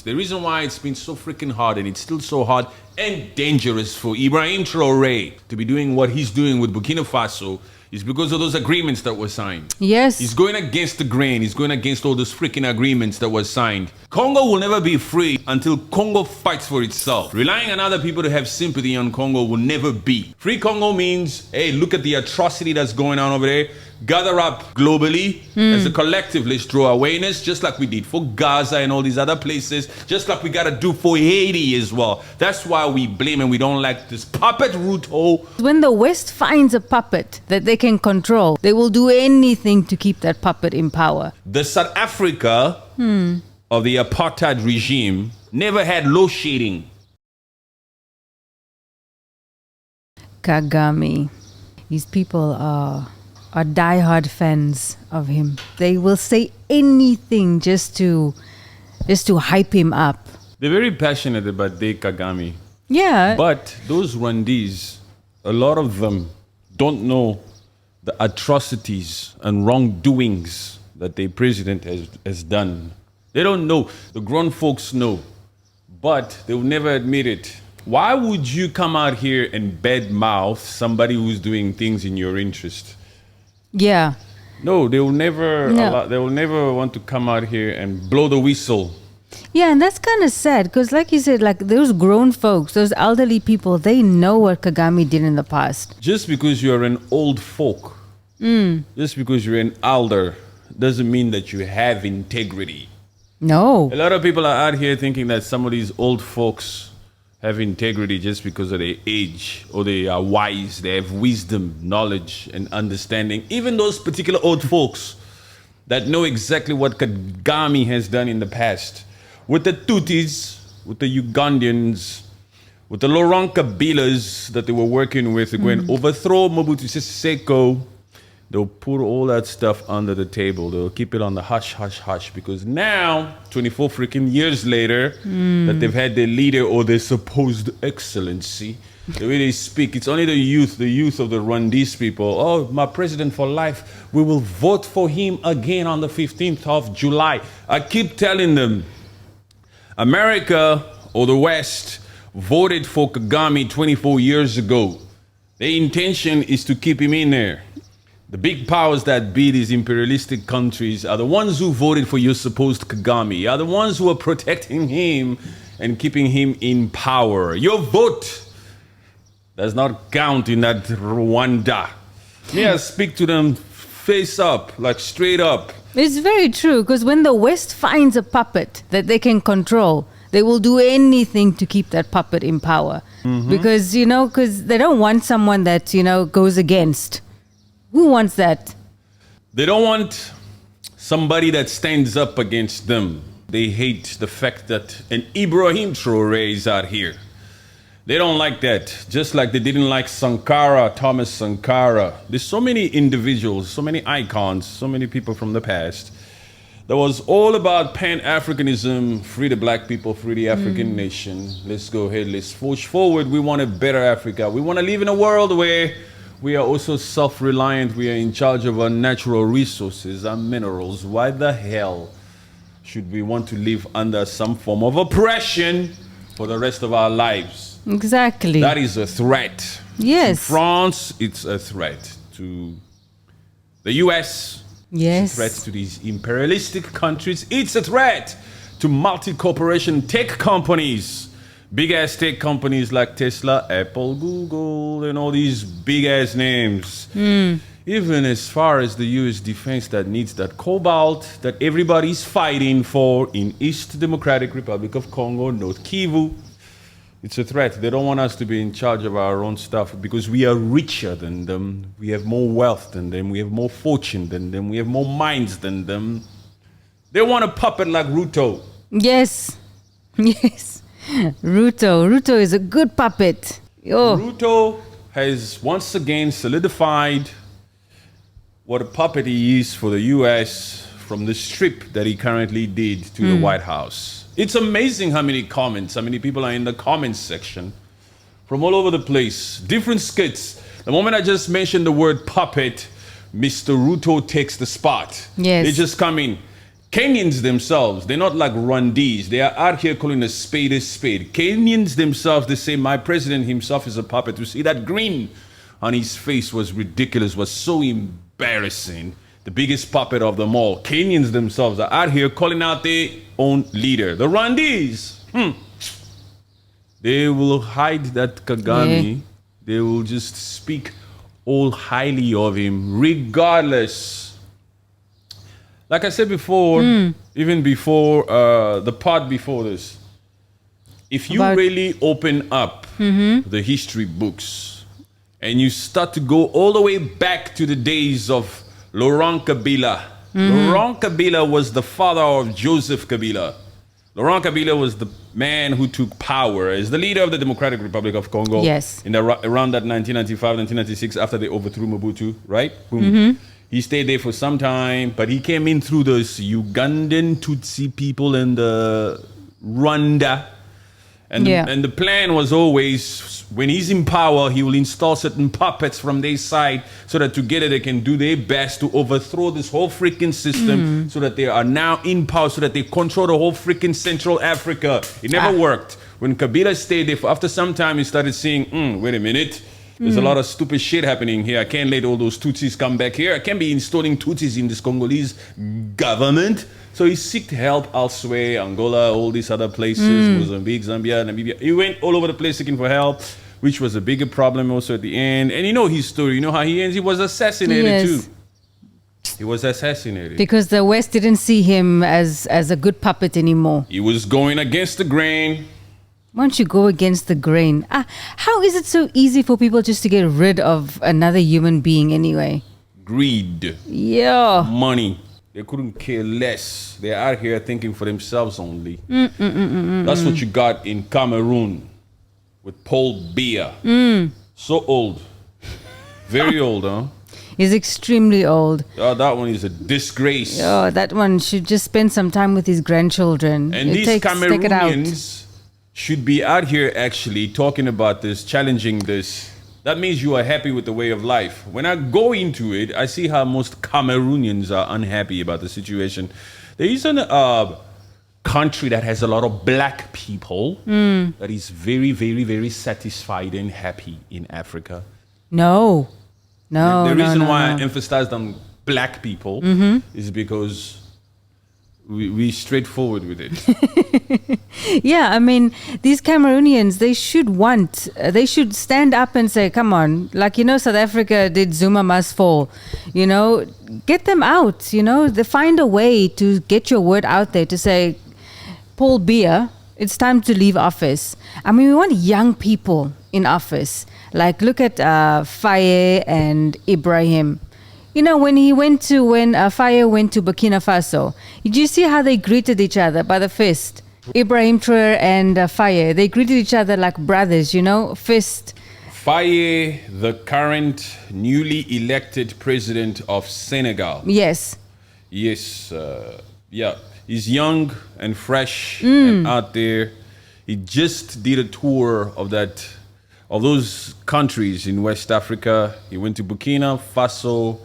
The reason why it's been so freaking hard, and it's still so hard and dangerous for IBRAHIM TRAORE to be doing what he's doing with Burkina Faso is because of those agreements that were signed. Yes. He's going against the grain. He's going against all those freaking agreements that were signed. Congo will never be free until Congo fights for itself. Relying on other people to have sympathy on Congo will never be. Free Congo means, hey, look at the atrocity that's going on over there. Gather up globally as a collective. Let's draw awareness, just like we did for Gaza and all these other places, just like we got to do for Haiti as well. That's why we blame and we don't like this puppet Ruto. When the West finds a puppet that they can control, they will do anything to keep that puppet in power. The South Africa of the apartheid regime never had load shedding. Kagame. These people are diehard fans of him. They will say anything just to hype him up. They're very passionate about their Kagame. Yeah. But those Rwandese, a lot of them don't know the atrocities and wrongdoings that their president has done. They don't know. The grown folks know, but they will never admit it. Why would you come out here and badmouth somebody who's doing things in your interest? Yeah. No, they will never. They will never want to come out here and blow the whistle. Yeah, and that's kind of sad because, like you said, like those grown folks, those elderly people, they know what Kagame did in the past. Just because you're an old folk, just because you're an elder, doesn't mean that you have integrity. No. A lot of people are out here thinking that some of these old folks have integrity just because of their age, or they are wise, they have wisdom, knowledge, and understanding. Even those particular old folks that know exactly what Kagame has done in the past. With the Tutsis, with the Ugandans, with the Laurent Kabilas that they were working with to go and overthrow Mobutu Sese Seko, they'll put all that stuff under the table. They'll keep it on the hush, hush, hush. Because now, 24 freaking years later, that they've had their leader or their supposed excellency, the way they speak, it's only the youth of the Rwandese people. Oh, my president for life. We will vote for him again on the 15th of July. I keep telling them, America or the West voted for Kagame 24 years ago. Their intention is to keep him in there. The big powers that be, these imperialistic countries, are the ones who voted for your supposed Kagame, are the ones who are protecting him and keeping him in power. Your vote does not count in that Rwanda. Yeah, speak to them face up, like straight up. It's very true because when the West finds a puppet that they can control, they will do anything to keep that puppet in power. Because, because they don't want someone that, goes against. Who wants that? They don't want somebody that stands up against them. They hate the fact that an IBRAHIM TRAORE is out here. They don't like that. Just like they didn't like Sankara, Thomas Sankara. There's so many individuals, so many icons, so many people from the past that was all about Pan-Africanism, free the black people, free the African nation. Let's go ahead, let's push forward. We want a better Africa. We want to live in a world where we are also self-reliant. We are in charge of our natural resources, our minerals. Why the hell should we want to live under some form of oppression for the rest of our lives? Exactly. That is a threat. Yes. To France, it's a threat. To the US, yes. It's a threat to these imperialistic countries. It's a threat to multi-corporation tech companies. Big-ass tech companies like Tesla, Apple, Google, and all these big-ass names. Even as far as the US defense that needs that cobalt that everybody's fighting for in East Democratic Republic of Congo, North Kivu. It's a threat. They don't want us to be in charge of our own stuff because we are richer than them. We have more wealth than them. We have more fortune than them. We have more minds than them. They want a puppet like Ruto. Yes. Yes. Ruto is a good puppet. Oh. Ruto has once again solidified what a puppet he is for the US from the strip that he currently did to the White House. It's amazing how many comments, how many people are in the comments section from all over the place. Different skits. The moment I just mentioned the word puppet, Mr. Ruto takes the spot. Yes. They just come in. Kenyans themselves, they're not like Rwandese. They are out here calling a spade a spade. Kenyans themselves, they say my president himself is a puppet. You see that grin on his face was ridiculous, was so embarrassing. The biggest puppet of them all. Kenyans themselves are out here calling out their own leader. The Rwandese, they will hide that Kagame. Yeah. They will just speak all highly of him, regardless. Like I said before, even before the part before this, if you really open up the history books and you start to go all the way back to the days of Laurent Kabila. Laurent Kabila was the father of Joseph Kabila. Laurent Kabila was the man who took power as the leader of the Democratic Republic of Congo. Yes. In around that 1995, 1996, after they overthrew Mobutu, right? Boom. He stayed there for some time, but he came in through those Ugandan Tutsi people in the Rwanda. And the plan was always, when he's in power, he will install certain puppets from their side so that together they can do their best to overthrow this whole freaking system so that they are now in power, so that they control the whole freaking Central Africa. It never worked. When Kabila stayed there, after some time, he started saying, wait a minute. There's a lot of stupid shit happening here. I can't let all those Tutsis come back here. I can't be installing Tutsis in this Congolese government. So he sought help elsewhere, Angola, all these other places, Mozambique, Zambia, Namibia. He went all over the place looking for help, which was a bigger problem also at the end. And you know his story. You know how he ends? He was assassinated too. He was assassinated. Because the West didn't see him as a good puppet anymore. He was going against the grain. Once you go against the grain, how is it so easy for people just to get rid of another human being anyway? Greed. Yeah. Money. They couldn't care less. They're out here thinking for themselves only. That's what you got in Cameroon with Paul Biya. So old. Very old, huh? He's extremely old. Oh, that one is a disgrace. Oh, that one should just spend some time with his grandchildren. And these Cameroonians should be out here actually talking about this, challenging this. That means you are happy with the way of life. When I go into it, I see how most Cameroonians are unhappy about the situation. There isn't a country that has a lot of black people that is very, very, very satisfied and happy in Africa. No. The reason why I emphasized on black people is because we straightforward with it. Yeah, I mean, these Cameroonians, they should stand up and say, come on, like, South Africa did Zuma must fall, get them out, they find a way to get your word out there to say, Paul Biya, it's time to leave office. I mean, we want young people in office. Like, look at Faye and Ibrahim. When Faye went to Burkina Faso, did you see how they greeted each other by the fist? Ibrahim Traore and Faye, they greeted each other like brothers, fist. Faye, the current newly elected president of Senegal. Yes. Yes, yeah. He's young and fresh and out there. He just did a tour of those countries in West Africa. He went to Burkina Faso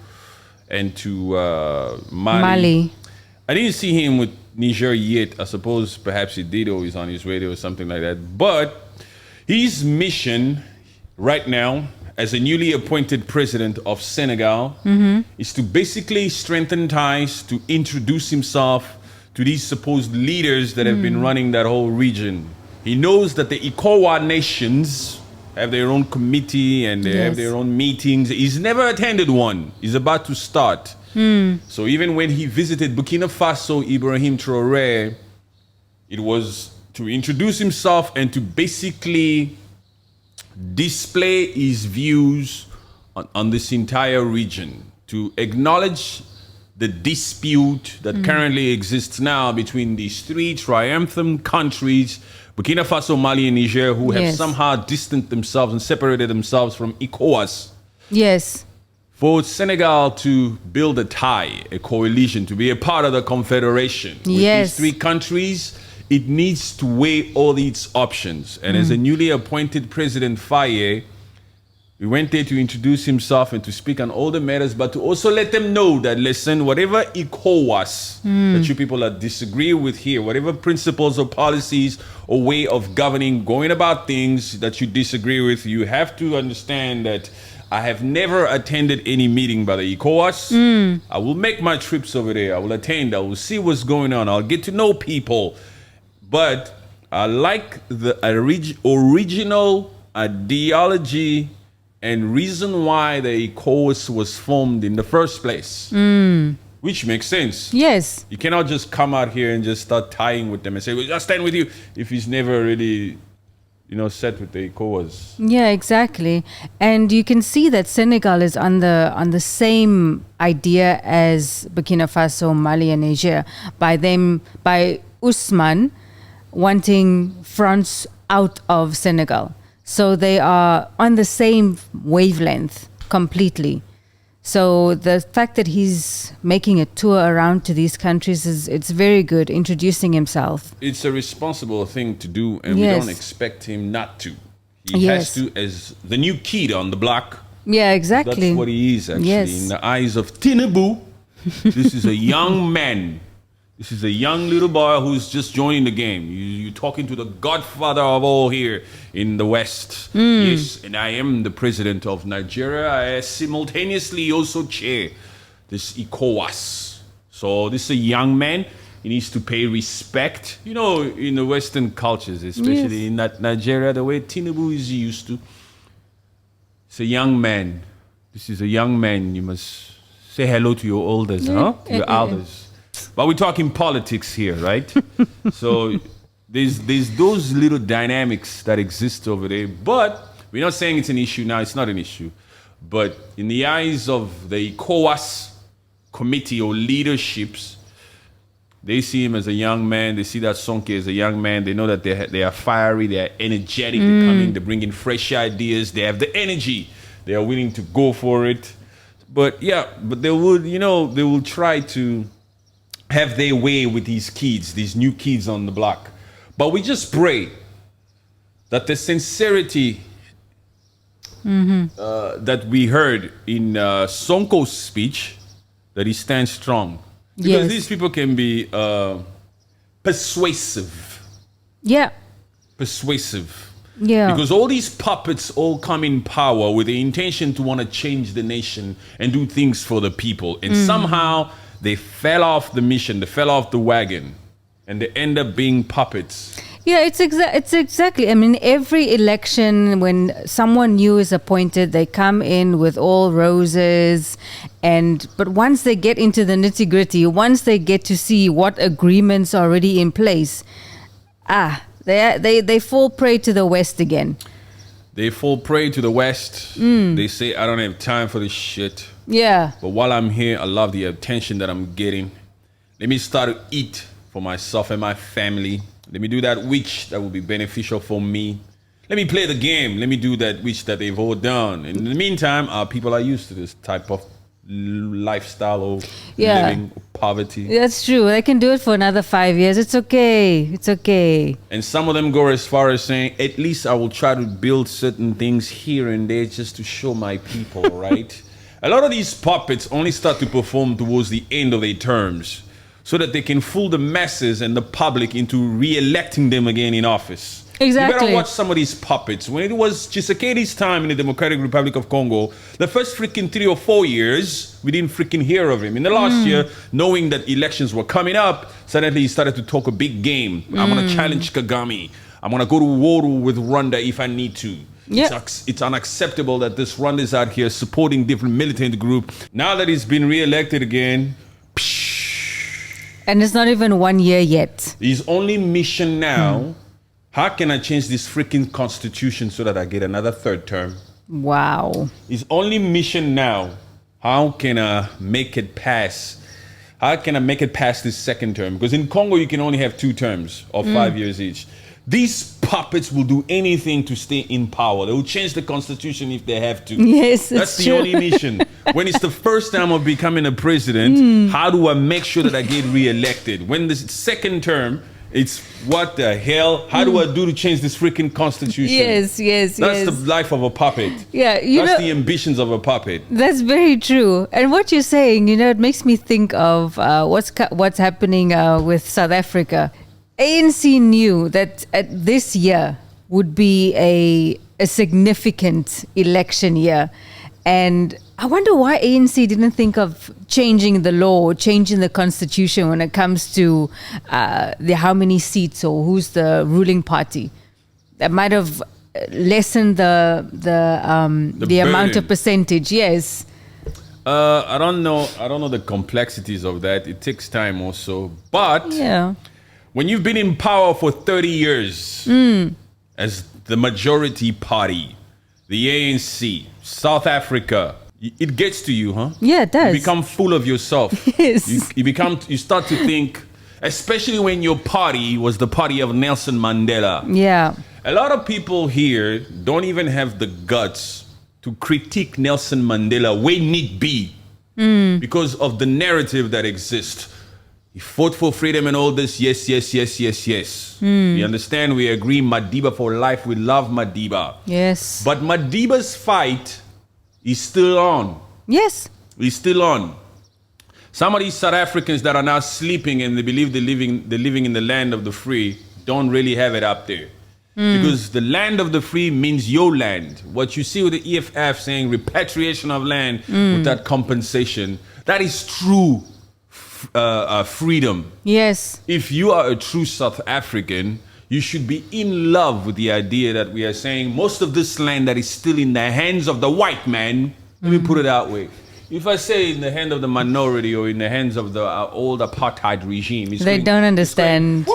and to Mali. I didn't see him with Niger yet. I suppose perhaps he did, or he's on his way there or something like that. But his mission right now as a newly appointed president of Senegal is to basically strengthen ties, to introduce himself to these supposed leaders that have been running that whole region. He knows that the ECOWAS nations have their own committee and they have their own meetings. He's never attended one. He's about to start. So even when he visited Burkina Faso, Ibrahim Traore, it was to introduce himself and to basically display his views on this entire region, to acknowledge the dispute that currently exists now between these three triumphant countries, Burkina Faso, Mali, and Niger, who have somehow distanced themselves and separated themselves from ECOWAS. Yes. For Senegal to build a tie, a coalition, to be a part of the confederation with these three countries, it needs to weigh all its options. And as a newly appointed President Faye, We went there to introduce himself and to speak on all the matters, but to also let them know that, listen, whatever ECOWAS that you people are disagree with here, whatever principles or policies or way of governing, going about things that you disagree with, you have to understand that I have never attended any meeting by the ECOWAS. I will make my trips over there. I will attend. I will see what's going on. I'll get to know people. But I like the original ideology and reason why the ECOWAS was formed in the first place. Which makes sense. Yes. You cannot just come out here and just start tying with them and say, well, I'll stand with you, if he's never really, set with the ECOWAS. Yeah, exactly. And you can see that Senegal is on the same idea as Burkina Faso, Mali, and Niger by Ousmane wanting France out of Senegal. So they are on the same wavelength completely. So the fact that he's making a tour around to these countries it's very good, introducing himself. It's a responsible thing to do, and we don't expect him not to. He has to, as the new kid on the block. Yeah, exactly. That's what he is, actually. Yes. In the eyes of Tinubu, this is a young man. This is a young little boy who's just joining the game. You're talking to the godfather of all here in the West. Yes, and I am the president of Nigeria. I simultaneously also chair this ECOWAS. So this is a young man. He needs to pay respect. In the Western cultures, especially in Nigeria, the way Tinubu is used to. It's a young man. This is a young man. You must say hello to your elders, to your elders. But we're talking politics here, right? So there's those little dynamics that exist over there. But we're not saying it's an issue now. It's not an issue. But in the eyes of the ECOWAS committee or leaderships, they see him as a young man. They see that Sonke as a young man. They know that they are fiery. They are energetic. They come in. They bring in fresh ideas. They have the energy. They are willing to go for it. But they will try to have their way with these kids, these new kids on the block. But we just pray that the sincerity that we heard in Sonko's speech, that he stands strong. Because these people can be persuasive. Yeah. Persuasive. Yeah. Because all these puppets all come in power with the intention to want to change the nation and do things for the people. And somehow they fell off the mission, they fell off the wagon, and they end up being puppets. Yeah, it's exactly. I mean, every election, when someone new is appointed, they come in with all roses, but once they get into the nitty-gritty, once they get to see what agreements are already in place, they fall prey to the West again. They fall prey to the West. They say, I don't have time for this shit. Yeah. But while I'm here, I love the attention that I'm getting. Let me start to eat for myself and my family. Let me do that which that will be beneficial for me. Let me play the game. Let me do that which that they've all done. And in the meantime, our people are used to this type of lifestyle of living, of poverty. That's true. They can do it for another 5 years. It's okay. It's okay. And some of them go as far as saying, at least I will try to build certain things here and there just to show my people, right? A lot of these puppets only start to perform towards the end of their terms so that they can fool the masses and the public into re-electing them again in office. Exactly. You better watch some of these puppets. When it was Tshisekedi's time in the Democratic Republic of Congo, the first freaking 3 or 4 years, we didn't freaking hear of him. In the last year, knowing that elections were coming up, suddenly he started to talk a big game. I'm going to challenge Kagame. I'm going to go to war with Rwanda if I need to. Yeah. It's unacceptable that this Rwanda is out here supporting different militant group. Now that he's been re-elected again, and it's not even 1 year yet. His only mission now, how can I change this freaking constitution so that I get another third term? Wow. His only mission now, how can I make it pass? How can I make it past this second term? Because in Congo, you can only have 2 terms of 5 years each. These puppets will do anything to stay in power. They will change the constitution if they have to. Yes, that's the true. only mission. When it's the first time of becoming a president, how do I make sure that I get re-elected? When the second term It's what the hell? How do I do to change this freaking constitution? Yes. That's the life of a puppet. Yeah, that's the ambitions of a puppet. That's very true. And what you're saying, it makes me think of what's happening with South Africa. ANC knew that this year would be a significant election year. And I wonder why ANC didn't think of changing the law or changing the constitution when it comes to how many seats or who's the ruling party. That might have lessened the amount of percentage. Yes. I don't know the complexities of that. It takes time also. But when you've been in power for 30 years as the majority party, the ANC, South Africa, it gets to you, huh? Yeah, it does. You become full of yourself. Yes. You start to think, especially when your party was the party of Nelson Mandela. Yeah. A lot of people here don't even have the guts to critique Nelson Mandela when need be because of the narrative that exists. He fought for freedom and all this. Yes. We understand, we agree. Madiba for life. We love Madiba. Yes. But Madiba's fight is still on. Yes. He's still on. Some of these South Africans that are now sleeping and they believe they're living in the land of the free don't really have it up there. Because the land of the free means your land. What you see with the EFF saying repatriation of land without compensation, that is true freedom. Yes. If you are a true South African, you should be in love with the idea that we are saying most of this land that is still in the hands of the white man, let me put it that way. If I say in the hand of the minority or in the hands of the old apartheid regime, they don't understand.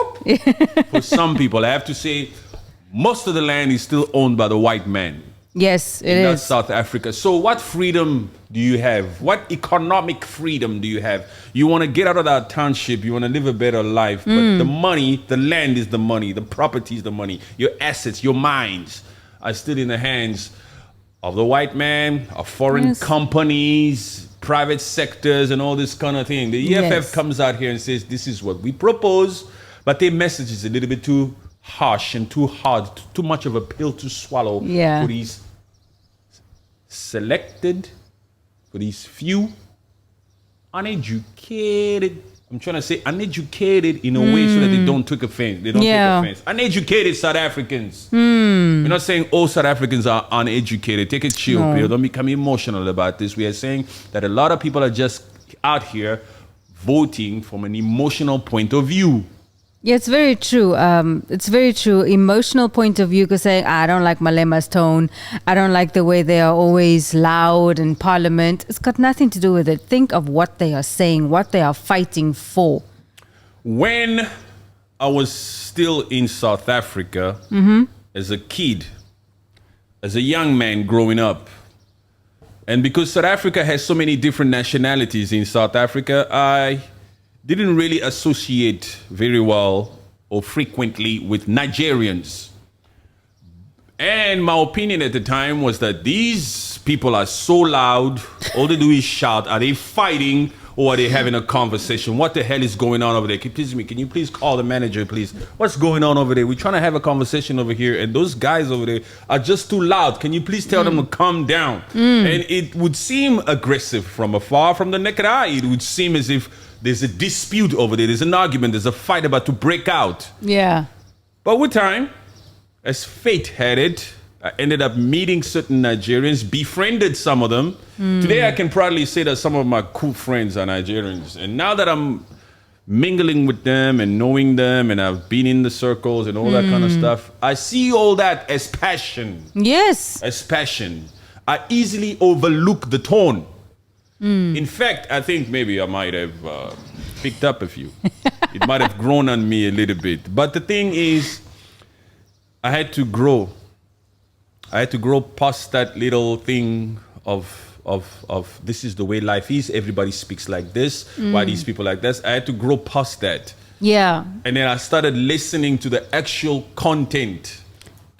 For some people, I have to say, most of the land is still owned by the white man. Yes, it in is. South Africa. So what freedom do you have? What economic freedom do you have? You want to get out of that township. You want to live a better life. But the money, the land is the money. The property is the money. Your assets, your mines are still in the hands of the white man, of foreign companies, private sectors, and all this kind of thing. The EFF comes out here and says, this is what we propose. But their message is a little bit too harsh and too hard, too much of a pill to swallow for these selected, for these few uneducated. I'm trying to say uneducated in a way so that they don't take offense. They don't take offense. Uneducated South Africans. We're not saying all South Africans are uneducated. Take it chill, Bill. Don't become emotional about this. We are saying that a lot of people are just out here voting from an emotional point of view. Yeah, it's very true. It's very true. Emotional point of view, because saying, I don't like Malema's tone. I don't like the way they are always loud in parliament. It's got nothing to do with it. Think of what they are saying, what they are fighting for. When I was still in South Africa, as a kid, as a young man growing up, and because South Africa has so many different nationalities in South Africa, I didn't really associate very well or frequently with Nigerians. And my opinion at the time was that these people are so loud, all they do is shout. Are they fighting or are they having a conversation? What the hell is going on over there? Can you please call the manager, please? What's going on over there? We're trying to have a conversation over here, and those guys over there are just too loud. Can you please tell them to calm down? And it would seem aggressive from afar. From the naked eye, it would seem as if there's a dispute over there. There's an argument. There's a fight about to break out. Yeah. But with time, as fate had it, I ended up meeting certain Nigerians, befriended some of them. Today, I can proudly say that some of my cool friends are Nigerians. And now that I'm mingling with them and knowing them, and I've been in the circles and all that kind of stuff, I see all that as passion. Yes. As passion. I easily overlook the tone. In fact, I think maybe I might have picked up a few. It might have grown on me a little bit. But the thing is, I had to grow. I had to grow past that little thing of this is the way life is. Everybody speaks like this. Why these people like this? I had to grow past that. Yeah. And then I started listening to the actual content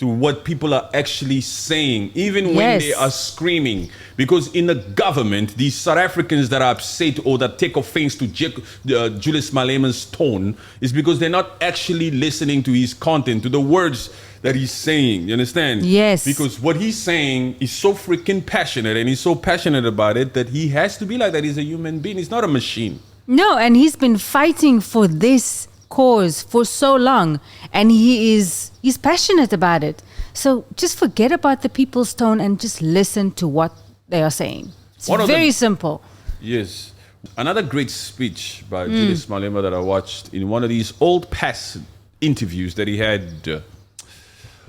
to what people are actually saying, even when they are screaming. Because in the government, these South Africans that are upset or that take offense to Julius Malema's tone is because they're not actually listening to his content, to the words that he's saying. You understand? Yes. Because what he's saying is so freaking passionate, and he's so passionate about it that he has to be like that. He's a human being. He's not a machine. No, and he's been fighting for this cause for so long, and he's passionate about it. So just forget about the people's tone and just listen to what they are saying. It's very simple. Yes. Another great speech by Julius Malema that I watched in one of these old past interviews that he had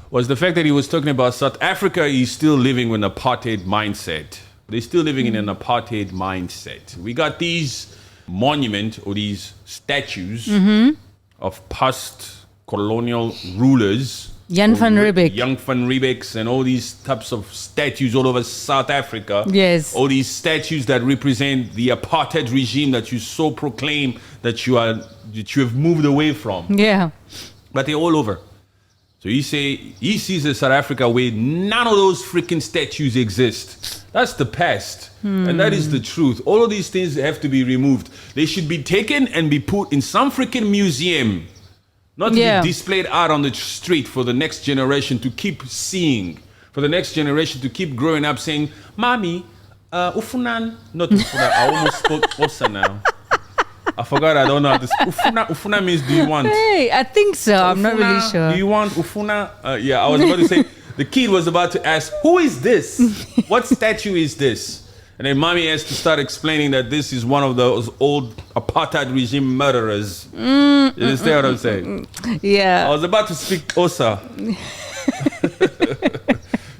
was the fact that he was talking about South Africa is still living with an apartheid mindset. They're still living in an apartheid mindset. We got these monuments or these statues of past colonial rulers. Jan van Riebeeck. Jan van Riebeecks and all these types of statues all over South Africa. Yes. All these statues that represent the apartheid regime that you so proclaim that you have moved away from. Yeah. But they're all over. So he sees a South Africa where none of those freaking statues exist. That's the past. And that is the truth. All of these things have to be removed. They should be taken and be put in some freaking museum. Not to be displayed out on the street for the next generation to keep seeing. For the next generation to keep growing up saying, Mommy, ufunan, not ufunan. I almost spoke Osa now. I forgot, I don't know how to speak. Ufuna means do you want? Hey, I think so. I'm not really sure. Do you want ufuna? Yeah, I was about to say, the kid was about to ask, who is this? What statue is this? And then mommy has to start explaining that this is one of those old apartheid regime murderers. You understand what I'm saying? Yeah. I was about to speak Osa.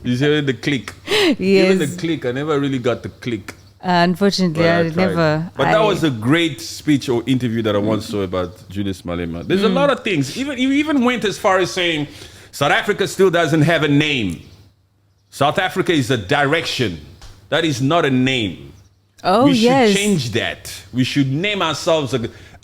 You hear the click. Yes. Even the click, I never really got the click. Unfortunately, I never. But that was a great speech or interview that I once saw about Julius Malema. There's a lot of things. He even went as far as saying South Africa still doesn't have a name. South Africa is a direction. That is not a name. Oh, we should change that. We should name ourselves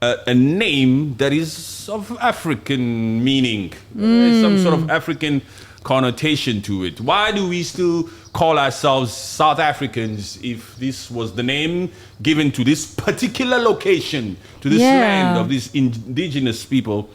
a name that is of African meaning. Some sort of African connotation to it. Why do we still call ourselves South Africans if this was the name given to this particular location, to this land of these indigenous people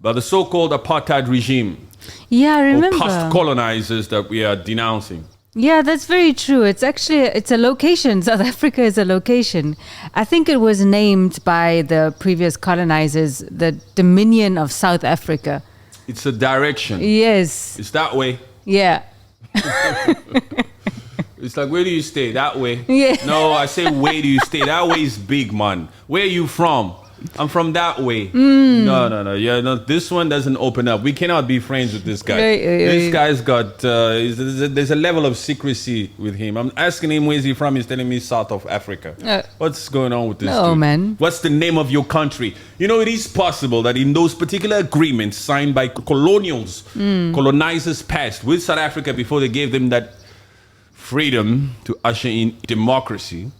by the so-called apartheid regime? Yeah, I remember. Or past colonizers that we are denouncing. Yeah, that's very true. It's actually, it's a location. South Africa is a location. I think it was named by the previous colonizers, the Dominion of South Africa. It's a direction. Yes. It's that way. Yeah. It's like, where do you stay? That way. Yeah. No, I say, where do you stay? That way is big, man. Where are you from? I'm from that way. No. Yeah, no, this one doesn't open up. We cannot be friends with this guy. This guy's got, there's a level of secrecy with him. I'm asking him, where's he from? He's telling me South of Africa. What's going on with this dude? Man. What's the name of your country? You know, it is possible that in those particular agreements signed by colonials, colonizers past with South Africa before they gave them that freedom to usher in democracy,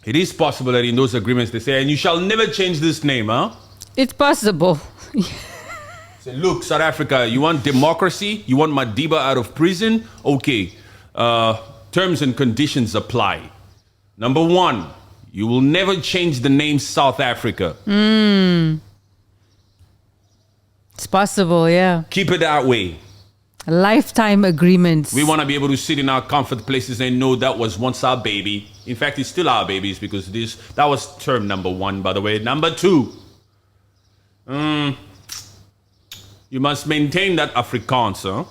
it is possible that in those agreements they say, and you shall never change this name, huh? It's possible. Say, look, South Africa, you want democracy? You want Madiba out of prison? Okay. Terms and conditions apply. Number one, you will never change the name South Africa. It's possible, yeah. Keep it that way. Lifetime agreements. We want to be able to sit in our comfort places and know that was once our baby. In fact, it's still our babies because that was term number one, by the way. Number two, you must maintain that Afrikaans, huh?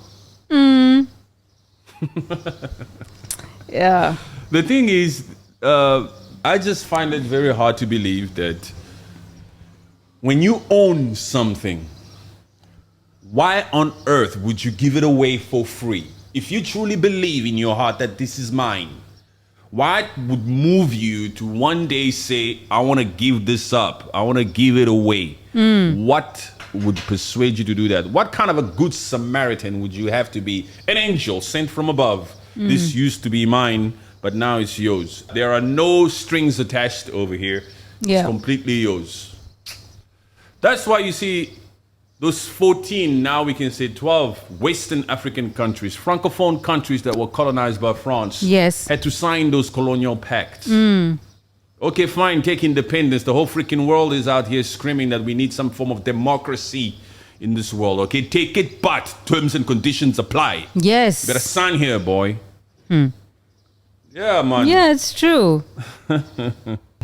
Yeah. The thing is, I just find it very hard to believe that when you own something, why on earth would you give it away for free? If you truly believe in your heart that this is mine, what would move you to one day say, I want to give this up, I want to give it away? What would persuade you to do that? What kind of a good Samaritan would you have to be? An angel sent from above. This used to be mine, but now it's yours. There are no strings attached over here. It's completely yours. That's why you see those 14, now we can say 12 Western African countries, Francophone countries that were colonized by France, Yes. had to sign those colonial pacts. Okay, fine, take independence. The whole freaking world is out here screaming that we need some form of democracy in this world. Okay, take it, but terms and conditions apply. Yes. You better sign here, boy. Yeah, man. Yeah, it's true.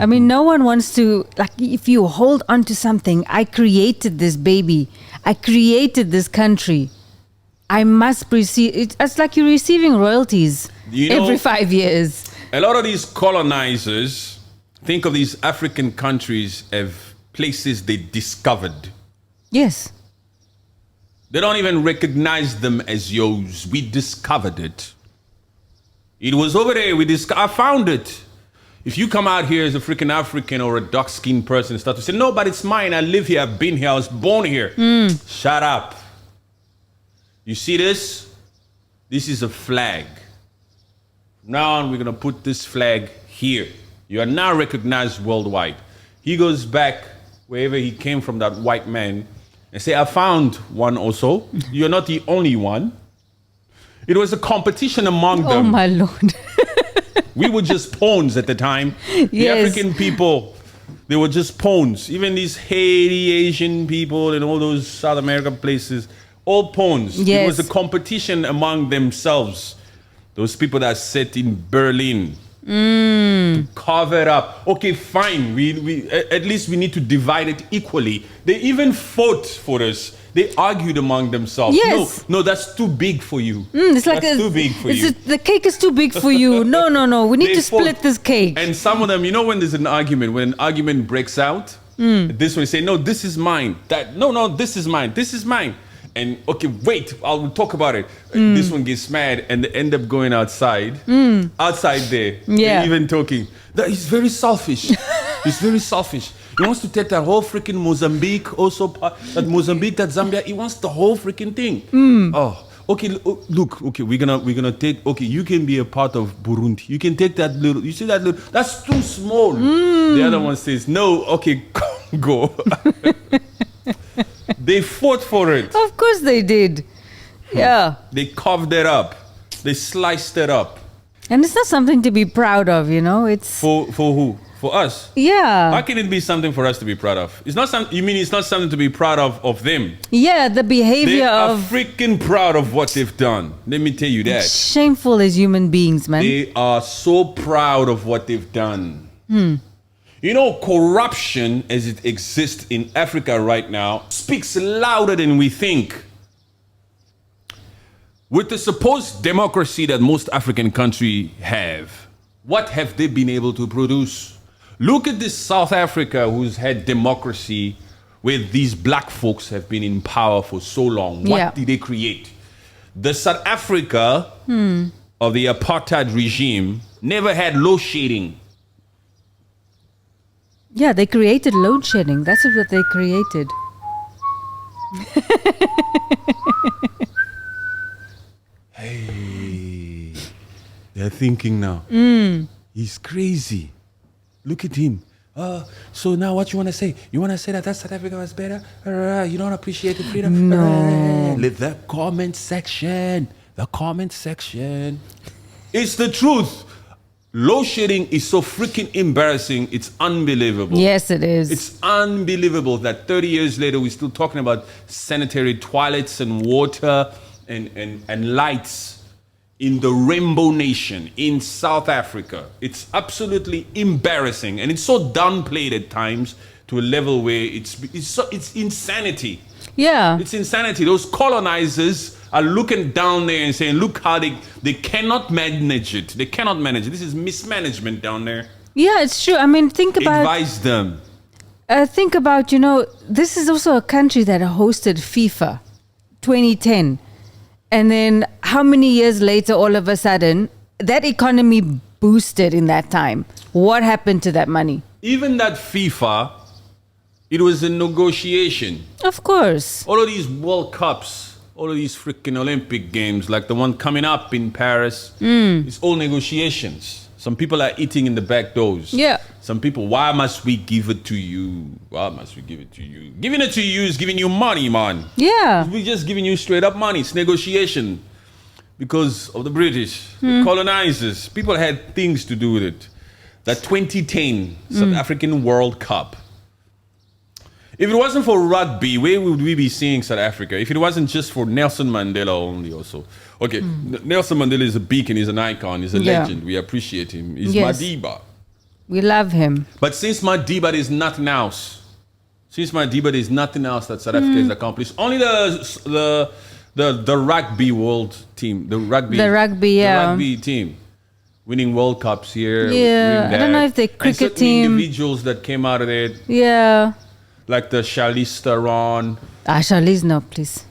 I mean, no one wants to, like, if you hold on to something, I created this baby, I created this country, I must receive, it's like you're receiving royalties every 5 years. A lot of these colonizers think of these African countries as places they discovered. Yes. They don't even recognize them as yours. We discovered it. It was over there. I found it. If you come out here as a freaking African or a dark-skinned person and start to say, no, but it's mine. I live here. I've been here. I was born here. Shut up. You see this? This is a flag. From now on, we're going to put this flag here. You are now recognized worldwide. He goes back wherever he came from, that white man, and say, I found one also. You're not the only one. It was a competition among them. Oh, my Lord. We were just pawns at the time. The Yes. African people, they were just pawns. Even these Haiti, Asian people and all those South American places, all pawns. Yes. It was a competition among themselves. Those people that sat in Berlin to carve it up. Okay, fine. We at least we need to divide it equally. They even fought for us. They argued among themselves. Yes. No, that's too big for you. It's like that's too big for you. The cake is too big for you. No. We need They to split fought. this cake. And some of them, you know, when there's an argument, when an argument breaks out, this one say, no, this is mine. That no, this is mine. This is mine. And okay, wait, I'll talk about it. This one gets mad and they end up going outside. Outside there. Yeah. They're even talking. He's very selfish. He's very selfish. He wants to take that whole freaking Mozambique, also that Mozambique, that Zambia. He wants the whole freaking thing. Oh, okay. Look, okay, we're gonna take. Okay, you can be a part of Burundi. You can take that little. You see that little? That's too small. The other one says no. Okay, go. They fought for it. Of course they did. Yeah. They carved it up. They sliced it up. And it's not something to be proud of, you know. It's For who? For us. yeah. How can it be something for us to be proud of? It's not something. You mean it's not something to be proud of them? Yeah, the They behavior are of freaking proud of what they've done. Let me tell you that. shameful as human beings, man. They are so proud of what they've done. You know, corruption as it exists in Africa right now speaks louder than we think. With the supposed democracy that most African countries have, what have they been able to produce? Look at this South Africa who's had democracy where these black folks have been in power for so long. What Yeah. did they create? The South Africa of the apartheid regime never had load shedding. Yeah, they created load shedding. That's what they created. Hey, they're thinking now. He's crazy. Look at him. So now what you want to say? You want to say that South Africa was better? You don't appreciate the freedom? No. Let the comment section. The comment section. It's the truth. Load shedding is so freaking embarrassing. It's unbelievable. Yes, it is. It's unbelievable that 30 years later we're still talking about sanitary toilets and water and lights in the Rainbow Nation in South Africa. It's absolutely embarrassing, and it's so downplayed at times to a level where it's insanity. yeah. It's insanity. Those colonizers are looking down there and saying, look how they cannot manage it. They cannot manage it. This is mismanagement down there. Yeah, it's true. I mean, think about Advise them. you know, this is also a country that hosted FIFA 2010. And then how many years later, all of a sudden, that economy boosted in that time? What happened to that money? Even that FIFA, it was a negotiation. Of course. All of these World Cups, all of these freaking Olympic games, like the one coming up in Paris, it's all negotiations. Some people are eating in the back doors. Yeah. Some people, why must we give it to you? Why must we give it to you? Giving it to you is giving you money, man. Yeah. We're just giving you straight up money. It's negotiation. Because of the British, the colonizers. People had things to do with it. That 2010 South African World Cup. If it wasn't for rugby, where would we be seeing South Africa? If it wasn't just for Nelson Mandela only also. Okay, Nelson Mandela is a beacon, he's an icon, he's a legend. We appreciate him. He's Madiba. We love him. But since Madiba, there's nothing else. Since Madiba, there's nothing else that South Africa has accomplished. Only the rugby world team. The rugby team. Winning World Cups here. Yeah, I don't know if the cricket team. Individuals that came out of it. Yeah. Like the Charlize Theron. Charlize, no, please.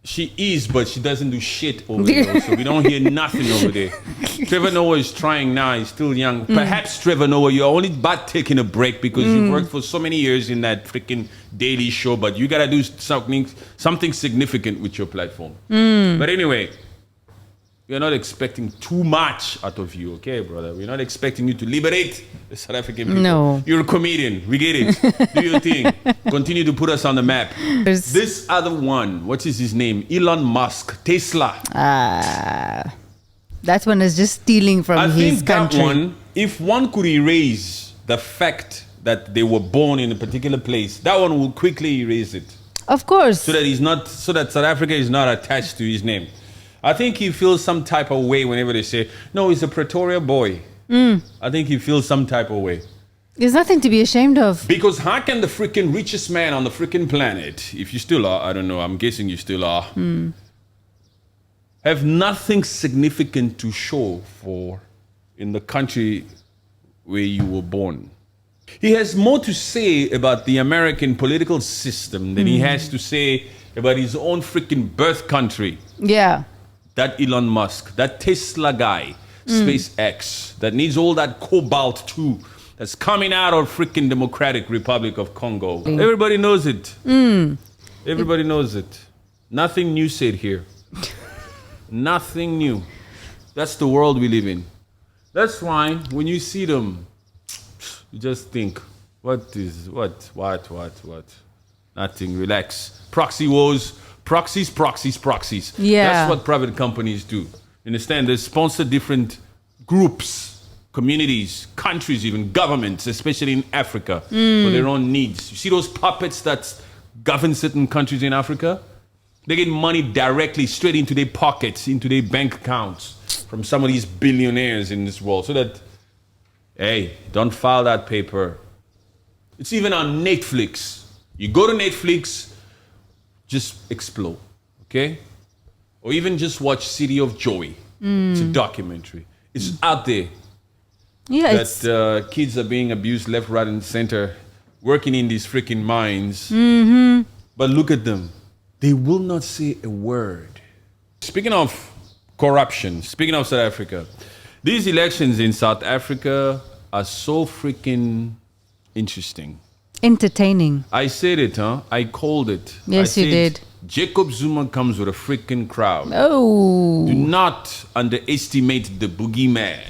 She is, but she doesn't do shit over there. So we don't hear nothing over there. Trevor Noah is trying now. He's still young. Perhaps, Trevor Noah, you're only but taking a break because you worked for so many years in that freaking Daily Show. But you got to do something significant with your platform. But anyway, we're not expecting too much out of you, okay, brother? We're not expecting you to liberate the South African people. No. You're a comedian. We get it. Do your thing. Continue to put us on the map. This other one, what is his name? Elon Musk, Tesla. That one is just stealing from his country. That one, if one could erase the fact that they were born in a particular place, that one will quickly erase it. Of course. So that South Africa is not attached to his name. I think he feels some type of way whenever they say, no, he's a Pretoria boy. I think he feels some type of way. There's nothing to be ashamed of. Because how can the freaking richest man on the freaking planet, if you still are, I don't know, I'm guessing you still are, have nothing significant to show for in the country where you were born? He has more to say about the American political system than he has to say about his own freaking birth country. Yeah. That Elon Musk, that Tesla guy, SpaceX, that needs all that cobalt too, that's coming out of freaking Democratic Republic of Congo. Everybody knows it. Everybody knows it. Nothing new said here. Nothing new. That's the world we live in. That's why when you see them, you just think, what? Nothing, relax. Proxy wars. Proxies. Yeah. That's what private companies do. Understand? They sponsor different groups, communities, countries, even governments, especially in Africa, for their own needs. You see those puppets that govern certain countries in Africa? They get money directly straight into their pockets, into their bank accounts from some of these billionaires in this world. So that, hey, don't file that paper. It's even on Netflix. You go to Netflix, just explode, okay? Or even just watch City of Joy. It's a documentary. It's out there. Yeah, that kids are being abused left, right, and center, working in these freaking mines. But look at them. They will not say a word. Speaking of corruption, speaking of South Africa, these elections in South Africa are so freaking interesting. Entertaining. I said it, huh? I called it. Yes, you did. Jacob Zuma comes with a freaking crowd. Oh. Do not underestimate the boogeyman.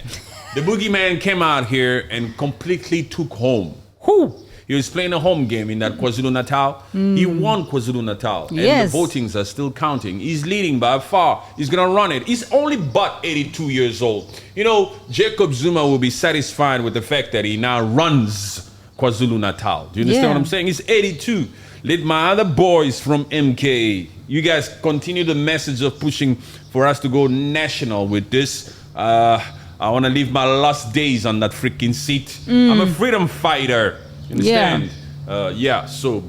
The boogeyman came out here and completely took home. Whew. He was playing a home game in that KwaZulu-Natal. He won KwaZulu-Natal. And Yes. the votings are still counting. He's leading by far. He's going to run it. He's only but 82 years old. You know, Jacob Zuma will be satisfied with the fact that he now runs KwaZulu-Natal. Do you understand what I'm saying? He's 82. Let my other boys from MK, you guys continue the message of pushing for us to go national with this. I want to live my last days on that freaking seat. I'm a freedom fighter. You understand?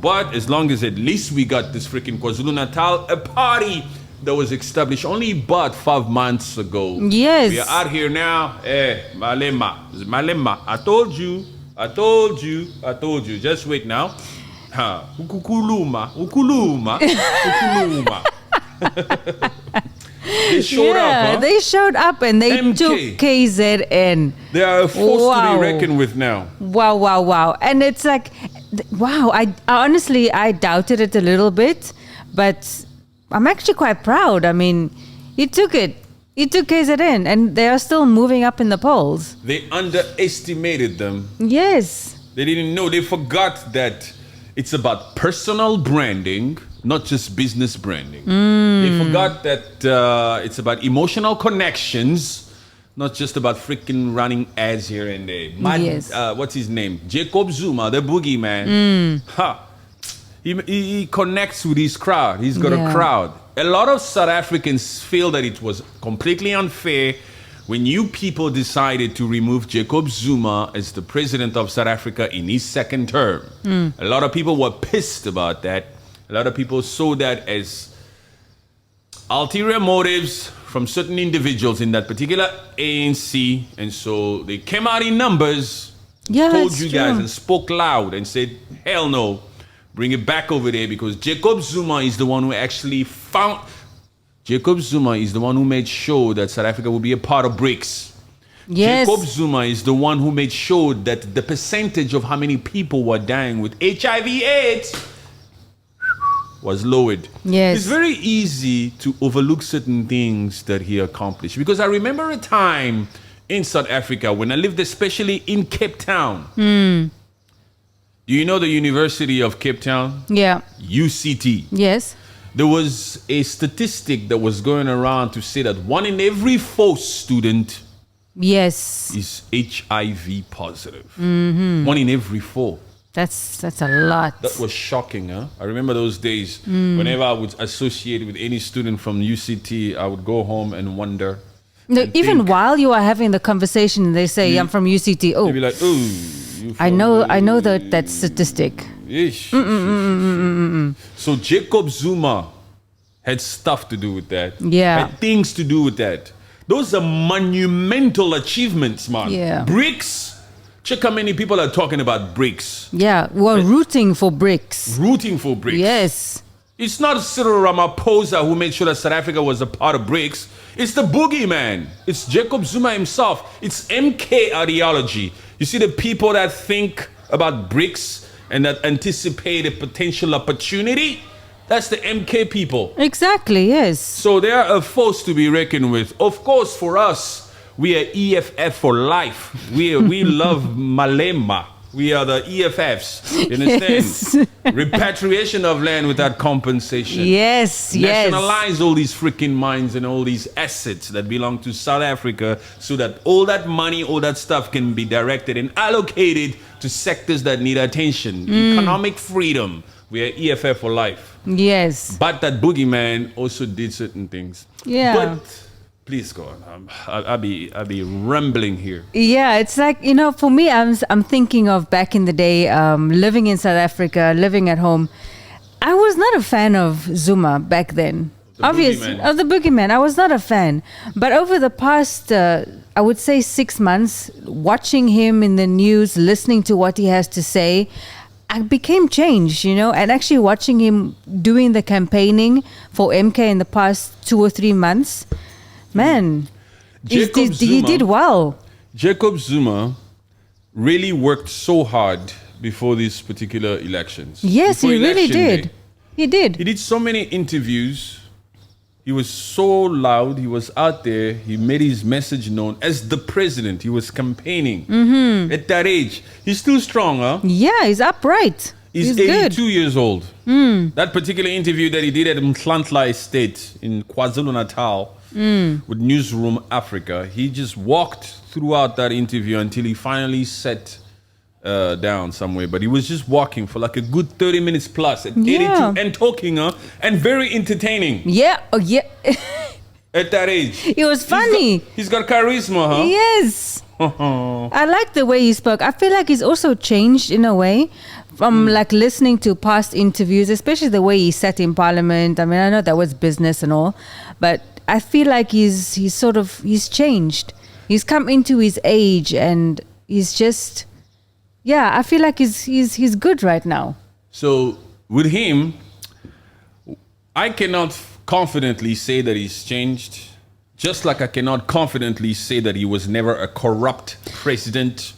But as long as at least we got this freaking KwaZulu-Natal, a party that was established only about 5 months ago. Yes. We are out here now. Malema. I told you. Just wait now. Ukuluma. They showed up, huh? They showed up and they MK. took KZN. They are a force to be reckoned with now. Wow. And it's like, wow, I honestly, I doubted it a little bit, but I'm actually quite proud. I mean, he took it. He took KZN, and they are still moving up in the polls. They underestimated them. Yes. They didn't know. They forgot that it's about personal branding, not just business branding. They forgot that it's about emotional connections, not just about freaking running ads here and there. Yes. What's his name? Jacob Zuma, the boogeyman. He connects with his crowd. He's got a crowd. A lot of South Africans feel that it was completely unfair when you people decided to remove Jacob Zuma as the president of South Africa in his second term. A lot of people were pissed about that. A lot of people saw that as ulterior motives from certain individuals in that particular ANC. And so they came out in numbers, told you guys and spoke loud and said, hell no, bring it back over there, because Jacob Zuma is the one who actually Jacob Zuma is the one who made sure that South Africa will be a part of BRICS. Yes. Jacob Zuma is the one who made sure that the percentage of how many people were dying with HIV/AIDS was lowered. Yes. It's very easy to overlook certain things that he accomplished, because I remember a time in South Africa when I lived, especially in Cape Town. Do you know the University of Cape Town? Yeah. UCT. Yes. There was a statistic that was going around to say that 1 in every 4 student Yes. is HIV positive. 1 in every 4. That's a lot. That was shocking, huh? I remember those days. Whenever I would associate with any student from UCT, I would go home and wonder. No, and even think. while you are having the conversation and they say, I'm from UCT. Oh, They'd be like, ooh. I know that statistic. Ish. So Jacob Zuma had stuff to do with that. Yeah. Had things to do with that. Those are monumental achievements, man. Yeah. BRICS. Check how many people are talking about BRICS. Yeah, we're rooting for BRICS. Rooting for BRICS. Yes. It's not Cyril Ramaphosa who made sure that South Africa was a part of BRICS. It's the boogeyman. It's Jacob Zuma himself. It's MK ideology. You see the people that think about BRICS and that anticipate a potential opportunity? That's the MK people. Exactly, yes. So they are a force to be reckoned with. Of course, for us, we are EFF for life. We love Malema. We are the EFFs. You understand? Yes. Repatriation of land without compensation. Yes, Nationalize all these freaking mines and all these assets that belong to South Africa, so that all that money, all that stuff can be directed and allocated to sectors that need attention. Economic freedom. We are EFF for life. Yes. But that boogeyman also did certain things. Yeah. But please go on. I'll be rambling here. Yeah, it's like, for me, I'm thinking of back in the day, living in South Africa, living at home. I was not a fan of Zuma back then. Obviously, of the boogeyman. I was not a fan. But over the past, I would say 6 months, watching him in the news, listening to what he has to say, I became changed, and actually watching him doing the campaigning for MK in the past 2 or 3 months. Man, he did well. Jacob Zuma really worked so hard before these particular elections. Yes, Before he really did. day. He did. He did so many interviews. He was so loud. He was out there. He made his message known as the president. He was campaigning at that age. He's still strong, huh? Yeah, he's upright. He's 82 years old. That particular interview that he did at Mhlantla Estate in KwaZulu-Natal with Newsroom Africa, he just walked throughout that interview until he finally sat down somewhere. But he was just walking for like a good 30 minutes plus at 82 and talking, and very entertaining. Yeah, oh yeah. At that age. He was funny. He's got charisma, huh? Yes. I like the way he spoke. I feel like he's also changed in a way from like listening to past interviews, especially the way he sat in parliament. I mean, I know that was business and all, but I feel like he's changed. He's come into his age and he's just, I feel like he's good right now. So with him, I cannot confidently say that he's changed, just like I cannot confidently say that he was never a corrupt president.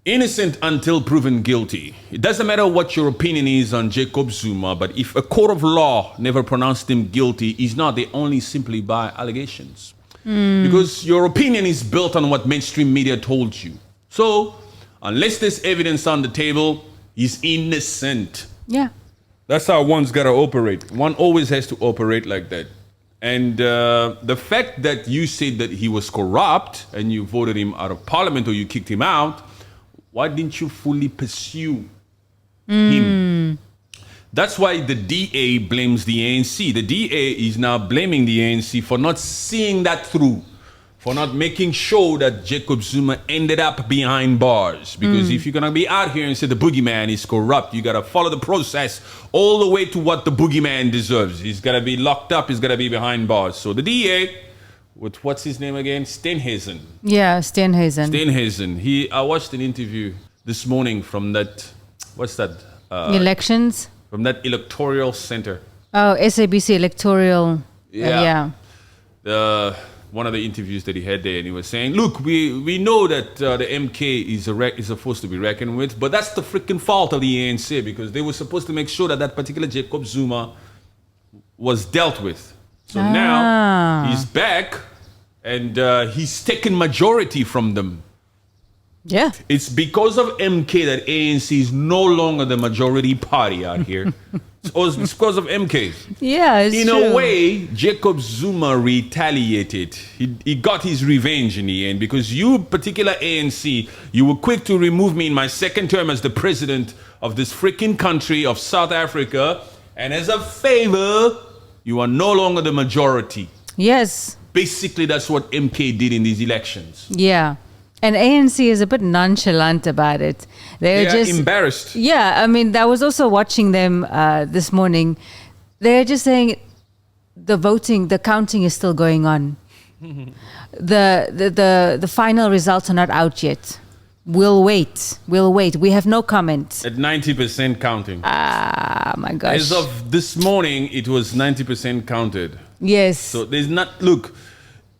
Innocent until proven guilty. It doesn't matter what your opinion is on Jacob Zuma, but if a court of law never pronounced him guilty, he's not. They only simply by allegations. Because your opinion is built on what mainstream media told you. So, unless there's evidence on the table, he's innocent. Yeah. That's how one's got to operate. One always has to operate like that. And the fact that you said that he was corrupt and you voted him out of parliament or you kicked him out, why didn't you fully pursue him? That's why the DA blames the ANC. The DA is now blaming the ANC for not seeing that through, for not making sure that Jacob Zuma ended up behind bars. Because if you're going to be out here and say the boogeyman is corrupt, you got to follow the process all the way to what the boogeyman deserves. He's got to be locked up. He's got to be behind bars. So the DA, with what's his name again? Steenhuisen. Yeah, Steenhuisen. Steenhuisen. I watched an interview this morning from that, what's that? Elections? From that electoral center. Oh, SABC electoral. Yeah. One of the interviews that he had there, and he was saying, look, we know that the MK is supposed to be reckoned with, but that's the freaking fault of the ANC, because they were supposed to make sure that that particular Jacob Zuma was dealt with. So now he's back, and he's taken majority from them. Yeah. It's because of MK that ANC is no longer the majority party out here. It's because of MK. Yeah, it's in true. a way, Jacob Zuma retaliated. He got his revenge in the end, because you, particular ANC, you were quick to remove me in my second term as the president of this freaking country of South Africa, and as a favor, you are no longer the majority. Yes. Basically, that's what MK did in these elections. Yeah. And ANC is a bit nonchalant about it. They're just embarrassed. Yeah, I mean, I was also watching them this morning. They're just saying the counting is still going on. The final results are not out yet. We'll wait. We have no comment. At 90% counting. Ah, my gosh. As of this morning, it was 90% counted. Yes. So there's not, look,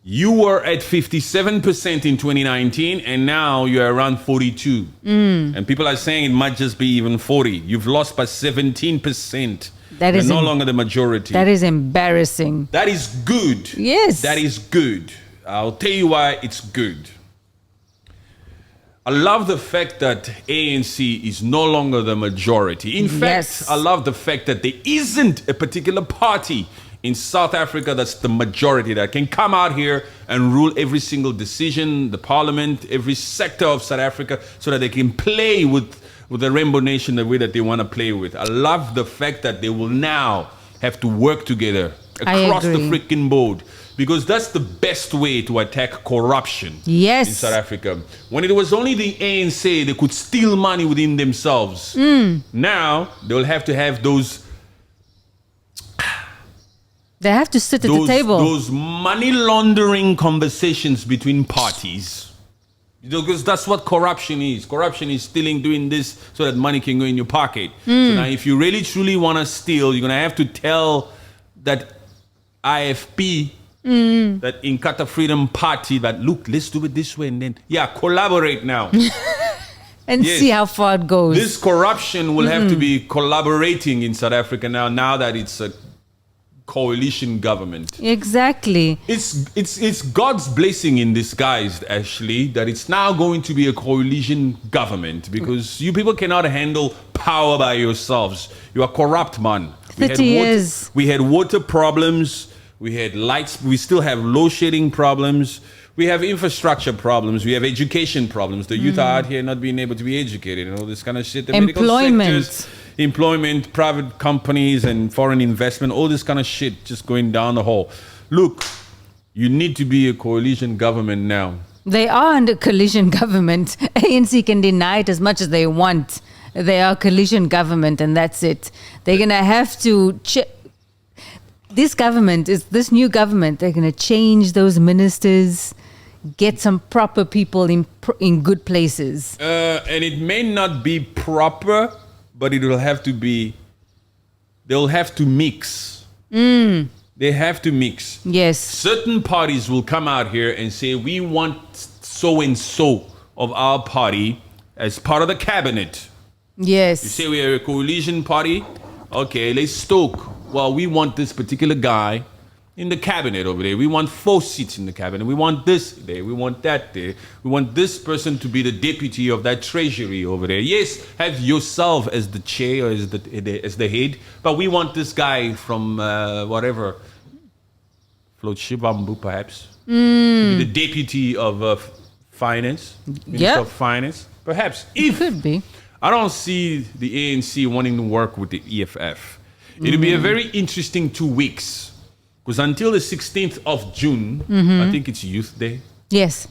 you were at 57% in 2019, and now you're around 42. And people are saying it might just be even 40. You've lost by 17%. You're no longer the majority. That is embarrassing. That is good. Yes. That is good. I'll tell you why it's good. I love the fact that ANC is no longer the majority. In fact, I love the fact that there isn't a particular party in South Africa that's the majority that can come out here and rule every single decision, the parliament, every sector of South Africa, so that they can play with the Rainbow Nation the way that they want to play with. I love the fact that they will now have to work together across the freaking board, because that's the best way to attack corruption in South Africa. When it was only the ANC, they could steal money within themselves. Now they'll have to have those. They have to sit at the table. Those money laundering conversations between parties. Because that's what corruption is. Corruption is stealing, doing this so that money can go in your pocket. So now if you really truly want to steal, you're going to have to tell that IFP, that Inkatha Freedom Party, that look, let's do it this way, and then, collaborate now. And see how far it goes. This corruption will have to be collaborating in South Africa now that it's a coalition government. Exactly. It's God's blessing in disguise, actually, that it's now going to be a coalition government, because you people cannot handle power by yourselves. You are corrupt, man. 30 years. We had water problems. We had lights. We still have load shedding problems. We have infrastructure problems. We have education problems. The youth are out here not being able to be educated and all this kind of shit. The employment, private companies and foreign investment, all this kind of shit just going down the hole. Look, you need to be a coalition government now. They are under coalition government. ANC can deny it as much as they want. They are coalition government, and that's it. They're going to have to... this new government, they're going to change those ministers, get some proper people in good places. And it may not be proper, but it will have to be, they'll have to mix. They have to mix. Yes. Certain parties will come out here and say, we want so-and-so of our party as part of the cabinet. Yes. You say we are a coalition party. Okay, let's stoke. Well, we want this particular guy in the cabinet over there. We want 4 seats in the cabinet. We want this there. We want that there. We want this person to be the deputy of that treasury over there. Yes, have yourself as the chair or as the head, but we want this guy from whatever, Float Shibambu perhaps, to be the deputy of finance, minister of finance, perhaps. It could be. I don't see the ANC wanting to work with the EFF. It'll be a very interesting 2 weeks. Because until the 16th of June, I think it's Youth Day. Yes.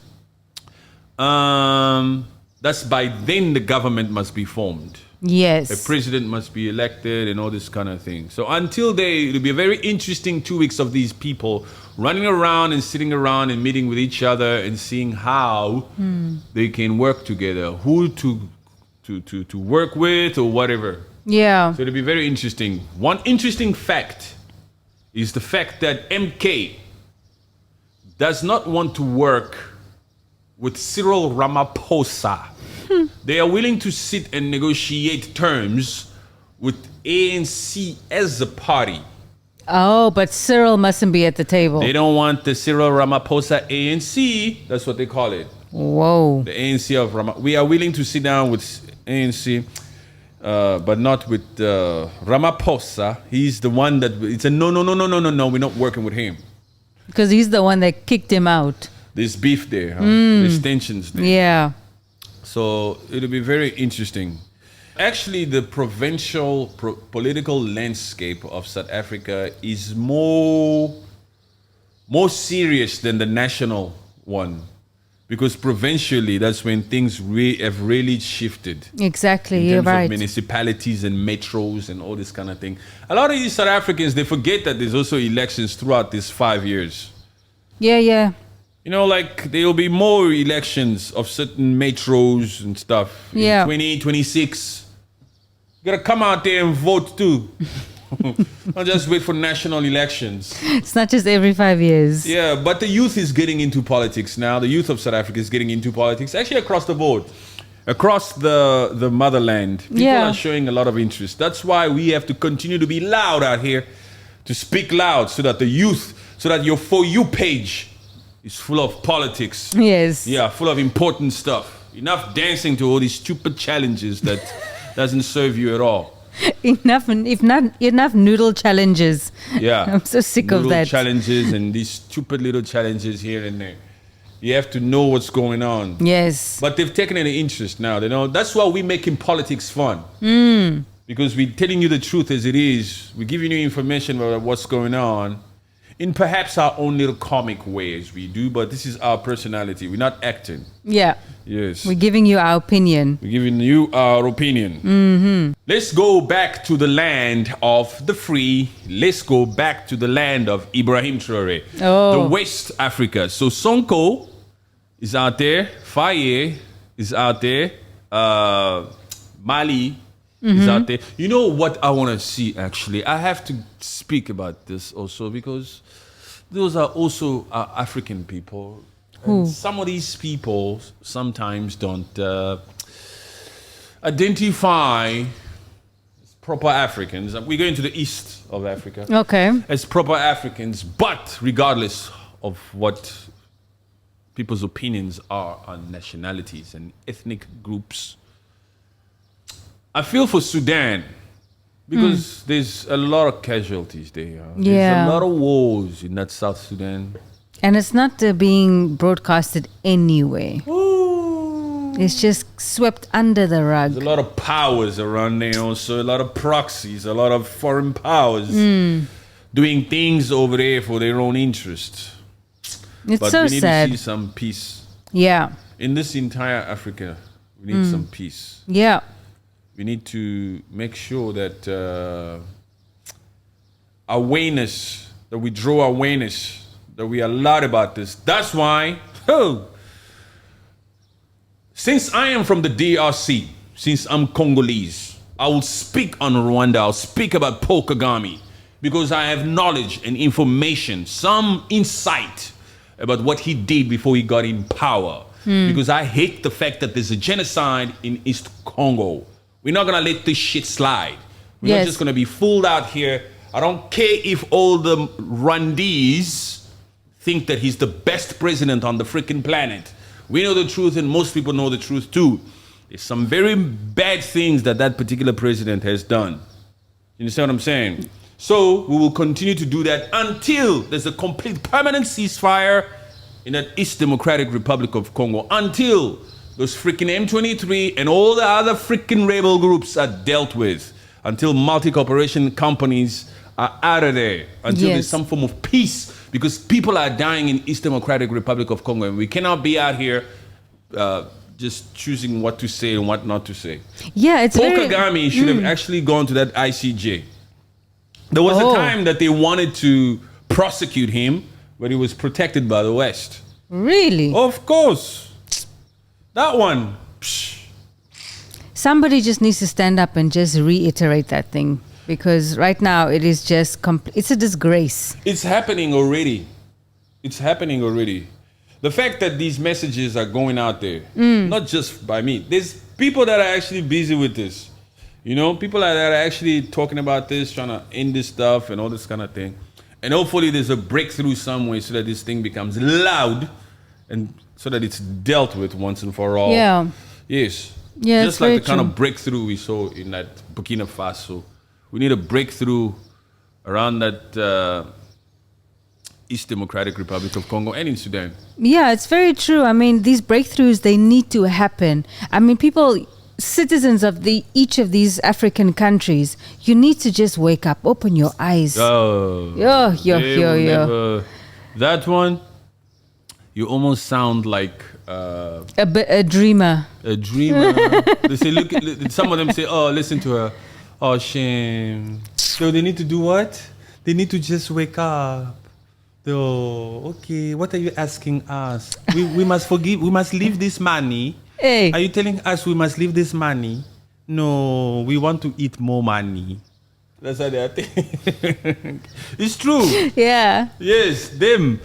That's by then the government must be formed. Yes. A president must be elected and all this kind of thing. So until then, it'll be a very interesting 2 weeks of these people running around and sitting around and meeting with each other and seeing how they can work together, who to work with or whatever. Yeah. So it'll be very interesting. One interesting fact is the fact that MK does not want to work with Cyril Ramaphosa. They are willing to sit and negotiate terms with ANC as a party. Oh, but Cyril mustn't be at the table. They don't want the Cyril Ramaphosa ANC. That's what they call it. Whoa. The ANC of Ramaphosa. We are willing to sit down with ANC, but not with Ramaphosa. He's the one that it's a no. We're not working with him Because he's the one that kicked him out. There's beef there. Huh? There's tensions there. Yeah. So it'll be very interesting. Actually, the provincial political landscape of South Africa is more serious than the national one. Because provincially, that's when things have really shifted. Exactly, in you're terms right. of municipalities and metros and all this kind of thing. A lot of these South Africans, they forget that there's also elections throughout these 5 years. Yeah. You know, like there will be more elections of certain metros and stuff in 2026. You gotta come out there and vote too. Not just wait for national elections. It's not just every 5 years. Yeah, but the youth is getting into politics now. The youth of South Africa is getting into politics, actually across the board. Across the motherland. People are showing a lot of interest. That's why we have to continue to be loud out here, to speak loud so that the youth, so that your For You page is full of politics. Yes. Yeah, full of important stuff. Enough dancing to all these stupid challenges that doesn't serve you at all. Enough noodle challenges. Yeah. I'm so sick of that. Challenges and these stupid little challenges here and there. You have to know what's going on. Yes. But they've taken an interest now. You know, that's why we're making politics fun. Because we're telling you the truth as it is. We're giving you information about what's going on in perhaps our own little comic way as we do, but this is our personality. We're not acting. Yeah. Yes. We're giving you our opinion. We're giving you our opinion. Let's go back to the land of the free. Let's go back to the land of Ibrahim Traore. The West Africa. So Sonko is out there. Faye is out there. Mali is out there. You know what I want to see, actually? I have to speak about this also because those are also African people. And some of these people sometimes don't identify as proper Africans. We're going to the east of Africa. Okay. As proper Africans, but regardless of what people's opinions are on nationalities and ethnic groups, I feel for Sudan because there's a lot of casualties there. There's a lot of wars in that South Sudan. And it's not being broadcasted anyway. It's just swept under the rug. There's a lot of powers around there also, a lot of proxies, a lot of foreign powers doing things over there for their own interest. It's but so we need sad. to see some peace. Yeah. In this entire Africa, we need some peace. Yeah. We need to make sure that awareness, that we draw awareness, that we are loud about this. That's why, since I am from the DRC, since I'm Congolese, I will speak on Rwanda, I'll speak about Paul Kagame, because I have knowledge and information, some insight about what he did before he got in power. Because I hate the fact that there's a genocide in East Congo. We're not gonna let this shit slide. We're not just gonna be fooled out here I don't care if all the Rwandese think that he's the best president on the freaking planet. We know the truth, and most people know the truth too. There's some very bad things that that particular president has done. You understand what I'm saying? So we will continue to do that until there's a complete permanent ceasefire in that East Democratic Republic of Congo. Until those freaking M23 and all the other freaking rebel groups are dealt with. Until multi-corporation companies are out of there. Until there's some form of peace. Because people are dying in East Democratic Republic of Congo. And we cannot be out here just choosing what to say and what not to say. Yeah, it's Paul Kagame should have actually gone to that ICJ. There was a time that they wanted to prosecute him, but he was protected by the West. Really? Of course. That one. Psh. Somebody just needs to stand up and just reiterate that thing. Because right now it is just, it's a disgrace. It's happening already. It's happening already. The fact that these messages are going out there, not just by me. There's people that are actually busy with this. You know, people that are actually talking about this, trying to end this stuff and all this kind of thing. And hopefully there's a breakthrough somewhere so that this thing becomes loud and so that it's dealt with once and for all. Yeah. Yes. Yeah, just like the kind of breakthrough we saw in that Burkina Faso. We need a breakthrough around that East Democratic Republic of Congo and in Sudan. Yeah, it's very true. I mean, these breakthroughs, they need to happen. I mean, citizens of each of these African countries, you need to just wake up, open your eyes. That one, you almost sound like a dreamer. A dreamer. They say, look, some of them say, oh, listen to her. Oh, shame. So they need to do what? They need to just wake up. Oh, okay. What are you asking us? We must forgive. We must leave this money. Hey. Are you telling us we must leave this money? No, we want to eat more money. That's how they are thinking. It's true. Yeah. Yes, them.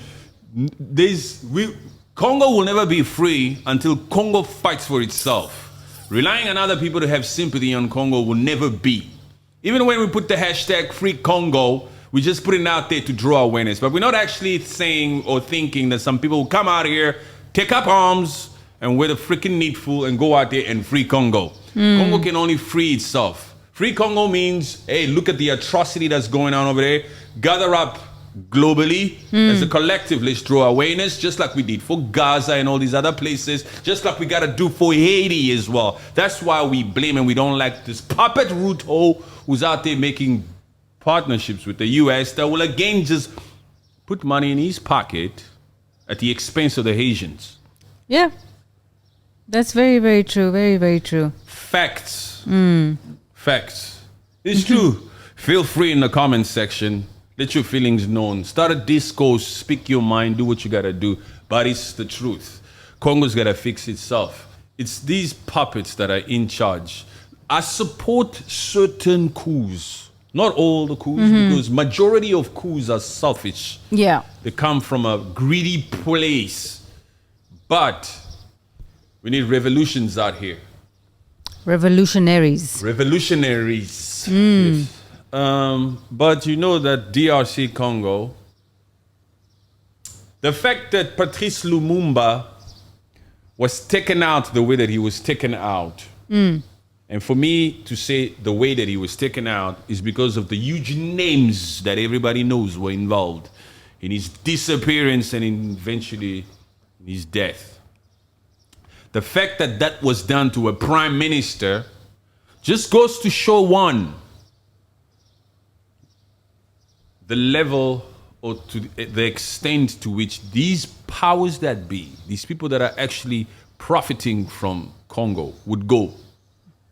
Congo will never be free until Congo fights for itself. Relying on other people to have sympathy on Congo will never be. Even when we put the hashtag Free Congo, we just put it out there to draw awareness. But we're not actually saying or thinking that some people will come out here, take up arms, and we're the freaking needful and go out there and free Congo. Congo can only free itself. Free Congo means, hey, look at the atrocity that's going on over there. Gather up globally as a collective. Let's draw awareness, just like we did for Gaza and all these other places, just like we got to do for Haiti as well. That's why we blame and we don't like this puppet Ruto who's out there making partnerships with the US that will again just put money in his pocket at the expense of the Haitians. Yeah. That's very, very true. Very, very true. Facts. Facts. It's true. Feel free in the comments section. Let your feelings known. Start a discourse. Speak your mind. Do what you got to do. But it's the truth. Congo's got to fix itself. It's these puppets that are in charge. I support certain coups. Not all the coups, because majority of coups are selfish. Yeah. They come from a greedy place. But we need revolutions out here. Revolutionaries. Revolutionaries. Yes. But you know that DRC Congo, the fact that Patrice Lumumba was taken out the way that he was taken out, and for me to say the way that he was taken out is because of the huge names that everybody knows were involved in his disappearance and eventually in his death. The fact that that was done to a prime minister just goes to show one, the level or to the extent to which these powers that be, these people that are actually profiting from Congo would go.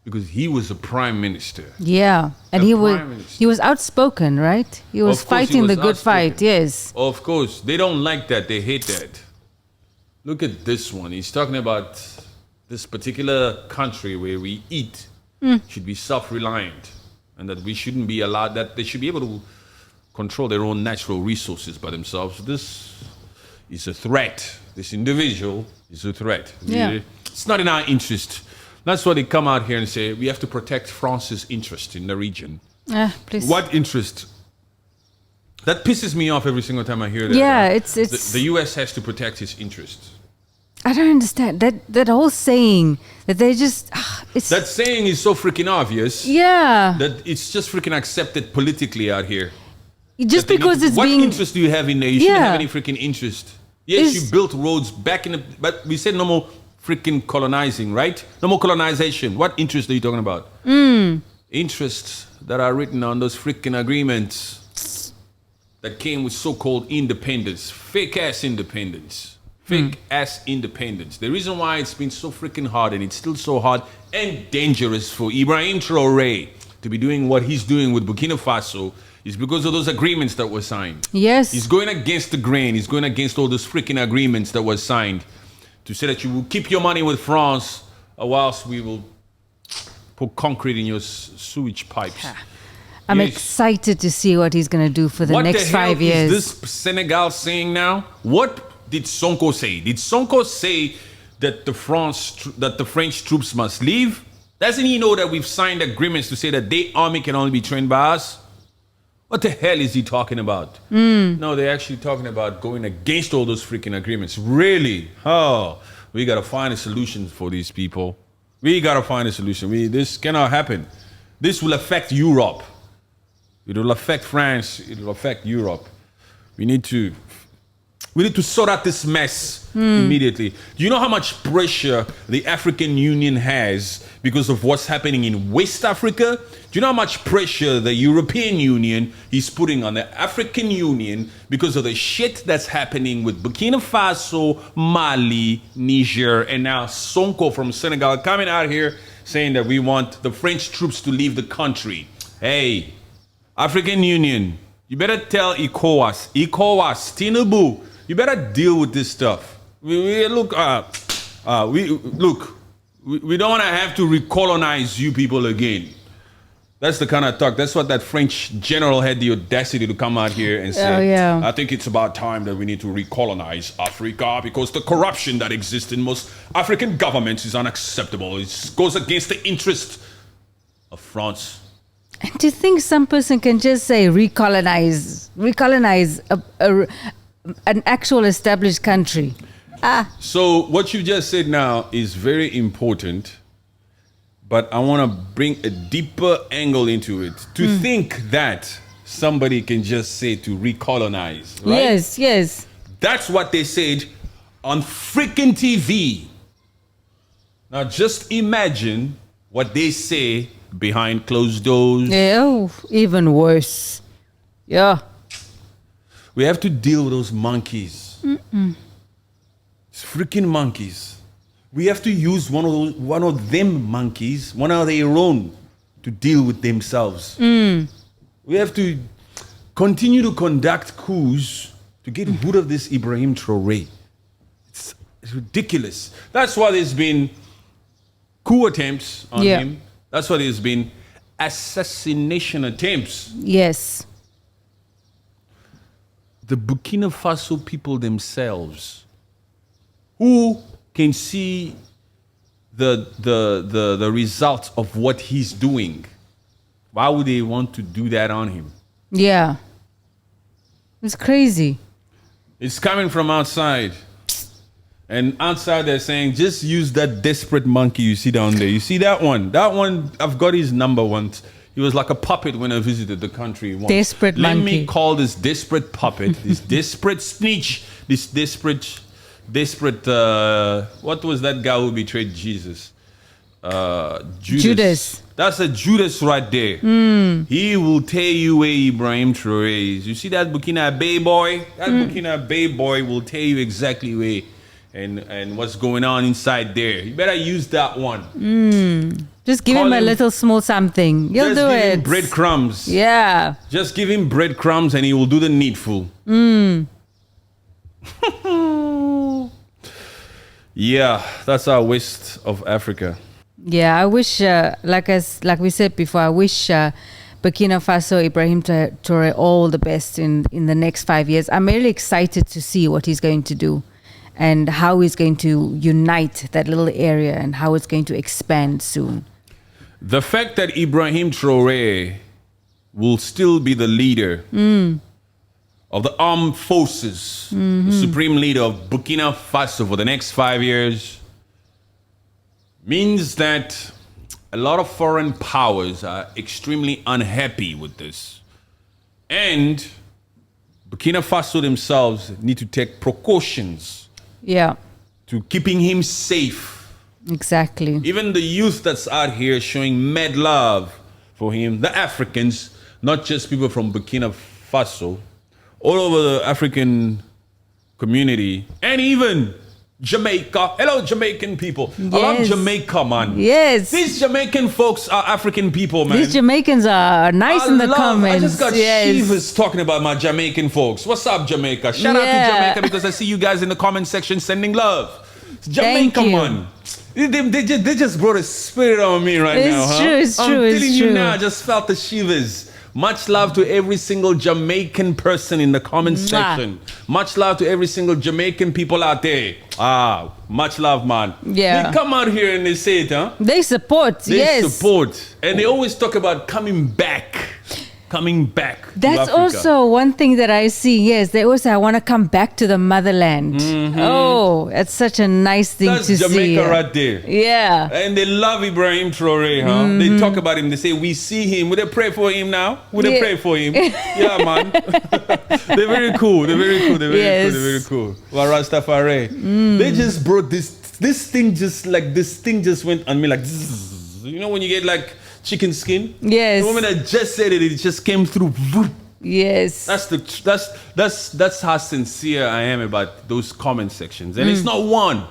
Because he was a prime minister. Yeah. And he was outspoken, right? He was fighting the good fight, yes. Of course. They don't like that. They hate that. Look at this one. He's talking about this particular country where we eat should be self-reliant and that we shouldn't be allowed, that they should be able to control their own natural resources by themselves. This is a threat. This individual is a threat. Yeah. It's not in our interest. That's why they come out here and say we have to protect France's interest in the region. Please. What interest? That pisses me off every single time I hear that. Yeah, the U.S. has to protect its interests. I don't understand that whole saying that they just. That saying is so freaking obvious. Yeah. That it's just freaking accepted politically out here. Just because it's what being. What interest do you have in there? You shouldn't have any freaking interest. Yes, you built roads back in the. But we said no more freaking colonizing, right? No more colonization. What interest are you talking about? Interests that are written on those freaking agreements that came with so-called independence, fake-ass independence. Fake-ass independence. The reason why it's been so freaking hard, and it's still so hard and dangerous for IBRAHIM TRAORE to be doing what he's doing with Burkina Faso is because of those agreements that were signed. Yes. He's going against the grain. He's going against all those freaking agreements that were signed to say that you will keep your money with France whilst we will put concrete in your sewage pipes. I'm excited to see what he's going to do for the next 5 years. What the hell is this Senegal saying now? What did Sonko say? Did Sonko say that the French troops must leave? Doesn't he know that we've signed agreements to say that their army can only be trained by us? What the hell is he talking about? No, they're actually talking about going against all those freaking agreements. Really? Oh, we got to find a solution for these people. We got to find a solution. This cannot happen. This will affect Europe. It will affect France. It will affect Europe. We need to sort out this mess immediately. Do you know how much pressure the African Union has because of what's happening in West Africa? Do you know how much pressure the European Union is putting on the African Union because of the shit that's happening with Burkina Faso, Mali, Niger, and now Sonko from Senegal coming out here saying that we want the French troops to leave the country? Hey, African Union, you better tell ECOWAS, Tinubu, you better deal with this stuff. We don't want to have to recolonize you people again. That's the kind of talk. That's what that French general had the audacity to come out here and say. I think it's about time that we need to recolonize Africa because the corruption that exists in most African governments is unacceptable. It goes against the interest of France. And to think some person can just say recolonize an actual established country. So what you just said now is very important, but I want to bring a deeper angle into it. To think that somebody can just say to recolonize, right? Yes. That's what they said on freaking TV. Now just imagine what they say behind closed doors. Yeah, even worse. Yeah. We have to deal with those monkeys. It's freaking monkeys. We have to use one of them monkeys, one of their own, to deal with themselves. We have to continue to conduct coups to get rid of this IBRAHIM TRAORE. It's ridiculous. That's why there's been coup attempts on him. That's why there's been assassination attempts. Yes. The Burkina Faso people themselves, who can see the results of what he's doing, why would they want to do that on him? Yeah. It's crazy. It's coming from outside. And outside they're saying, just use that desperate monkey you see down there. You see that one? That one, I've got his number once. He was like a puppet when I visited the country once. Desperate monkey. Let me call this desperate puppet, this desperate snitch, this desperate, what was that guy who betrayed Jesus? Judas. That's a Judas right there. He will tell you where IBRAHIM TRAORE is. You see that Burkina Faso boy? That Burkina Faso boy will tell you exactly where and what's going on inside there. You better use that one. Just give him a little small something. You'll do it. Just give him breadcrumbs. Yeah. Just give him breadcrumbs and he will do the needful. Yeah, that's our West of Africa. Yeah, I wish, like we said before, I wish Burkina Faso, IBRAHIM TRAORE all the best in the next 5 years. I'm really excited to see what he's going to do and how he's going to unite that little area and how it's going to expand soon. The fact that IBRAHIM TRAORE will still be the leader of the armed forces, the supreme leader of Burkina Faso for the next 5 years, means that a lot of foreign powers are extremely unhappy with this. And Burkina Faso themselves need to take precautions to keeping him safe. Exactly. Even the youth that's out here showing mad love for him, the Africans, not just people from Burkina Faso, all over the African community, and even Jamaica. Hello, Jamaican people. Yes. I love Jamaica, man. Yes. These Jamaican folks are African people, man. These Jamaicans are nice in the comments. I just got Shivas talking about my Jamaican folks. What's up, Jamaica? Shout out to Jamaica because I see you guys in the comment section sending love. Jamaica, man. They just brought a spirit on me right now, huh? It's true. I'm telling you now, I just felt the shivers. Much love to every single Jamaican person in the comment section. Much love to every single Jamaican people out there. Much love, man. Yeah. They come out here and they say it, huh? They support, They support. And they always talk about coming back. Coming back to That's Africa. also one thing that I see. Yes, they always say, I want to come back to the motherland. Oh, it's such a nice thing That's to see. That's Jamaica right there. Yeah. And they love IBRAHIM TRAORE, huh? They talk about him. They say, we see him. Would they pray for him now? Would they pray for him? Yeah, man. They're very cool. They're very cool. They're very cool. They're very cool. Well, Rastafari. They just brought this thing just went on me like, zzz. You know when you get like chicken skin? Yes. The moment I just said it, it just came through. Yes. That's how sincere I am about those comment sections. And it's not one.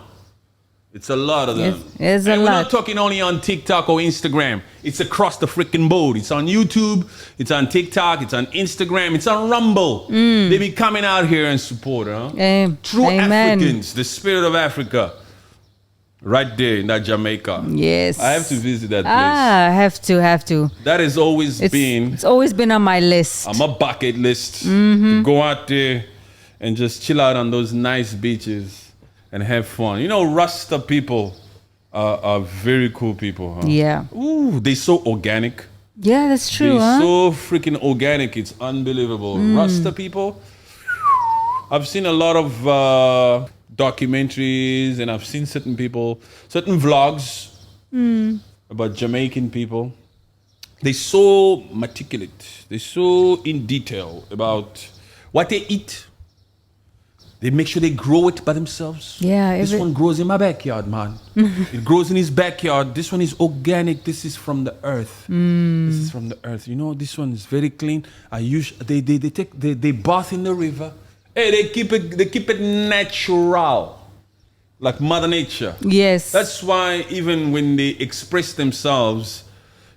It's a lot of them. It's a and lot. We're not talking only on TikTok or Instagram. It's across the freaking board. It's on YouTube. It's on TikTok. It's on Instagram. It's on Rumble. They be coming out here and support, huh? True Amen. Africans, the spirit of Africa. Right there in that Jamaica. Yes. I have to visit that place. Have to. That has always been... It's always been on my list. On my bucket list. To go out there and just chill out on those nice beaches and have fun. You know, Rasta people are very cool people, huh? Yeah. Ooh, they're so organic. Yeah, that's true, They're so freaking organic. It's unbelievable. Rasta people, I've seen a lot of... documentaries, and I've seen certain vlogs about Jamaican people. They're so meticulous. They're so in detail about what they eat. They make sure they grow it by themselves. Yeah. This one grows in my backyard, man. It grows in his backyard. This one is organic. This is from the earth. This is from the earth. You know, this one is very clean. They bath in the river. Hey, they keep it natural, like Mother Nature. Yes. That's why even when they express themselves,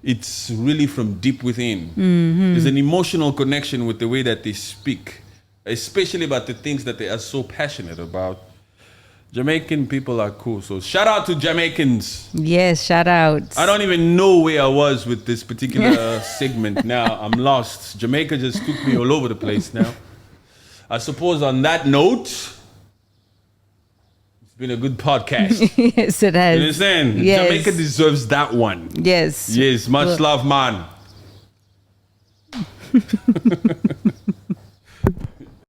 it's really from deep within. There's an emotional connection with the way that they speak, especially about the things that they are so passionate about. Jamaican people are cool. So shout out to Jamaicans. Yes, shout out. I don't even know where I was with this particular segment now. I'm lost. Jamaica just took me all over the place now. I suppose on that note, it's been a good podcast. Yes, it has. You understand? Yes. Jamaica deserves that one. Yes. Yes, much love, man.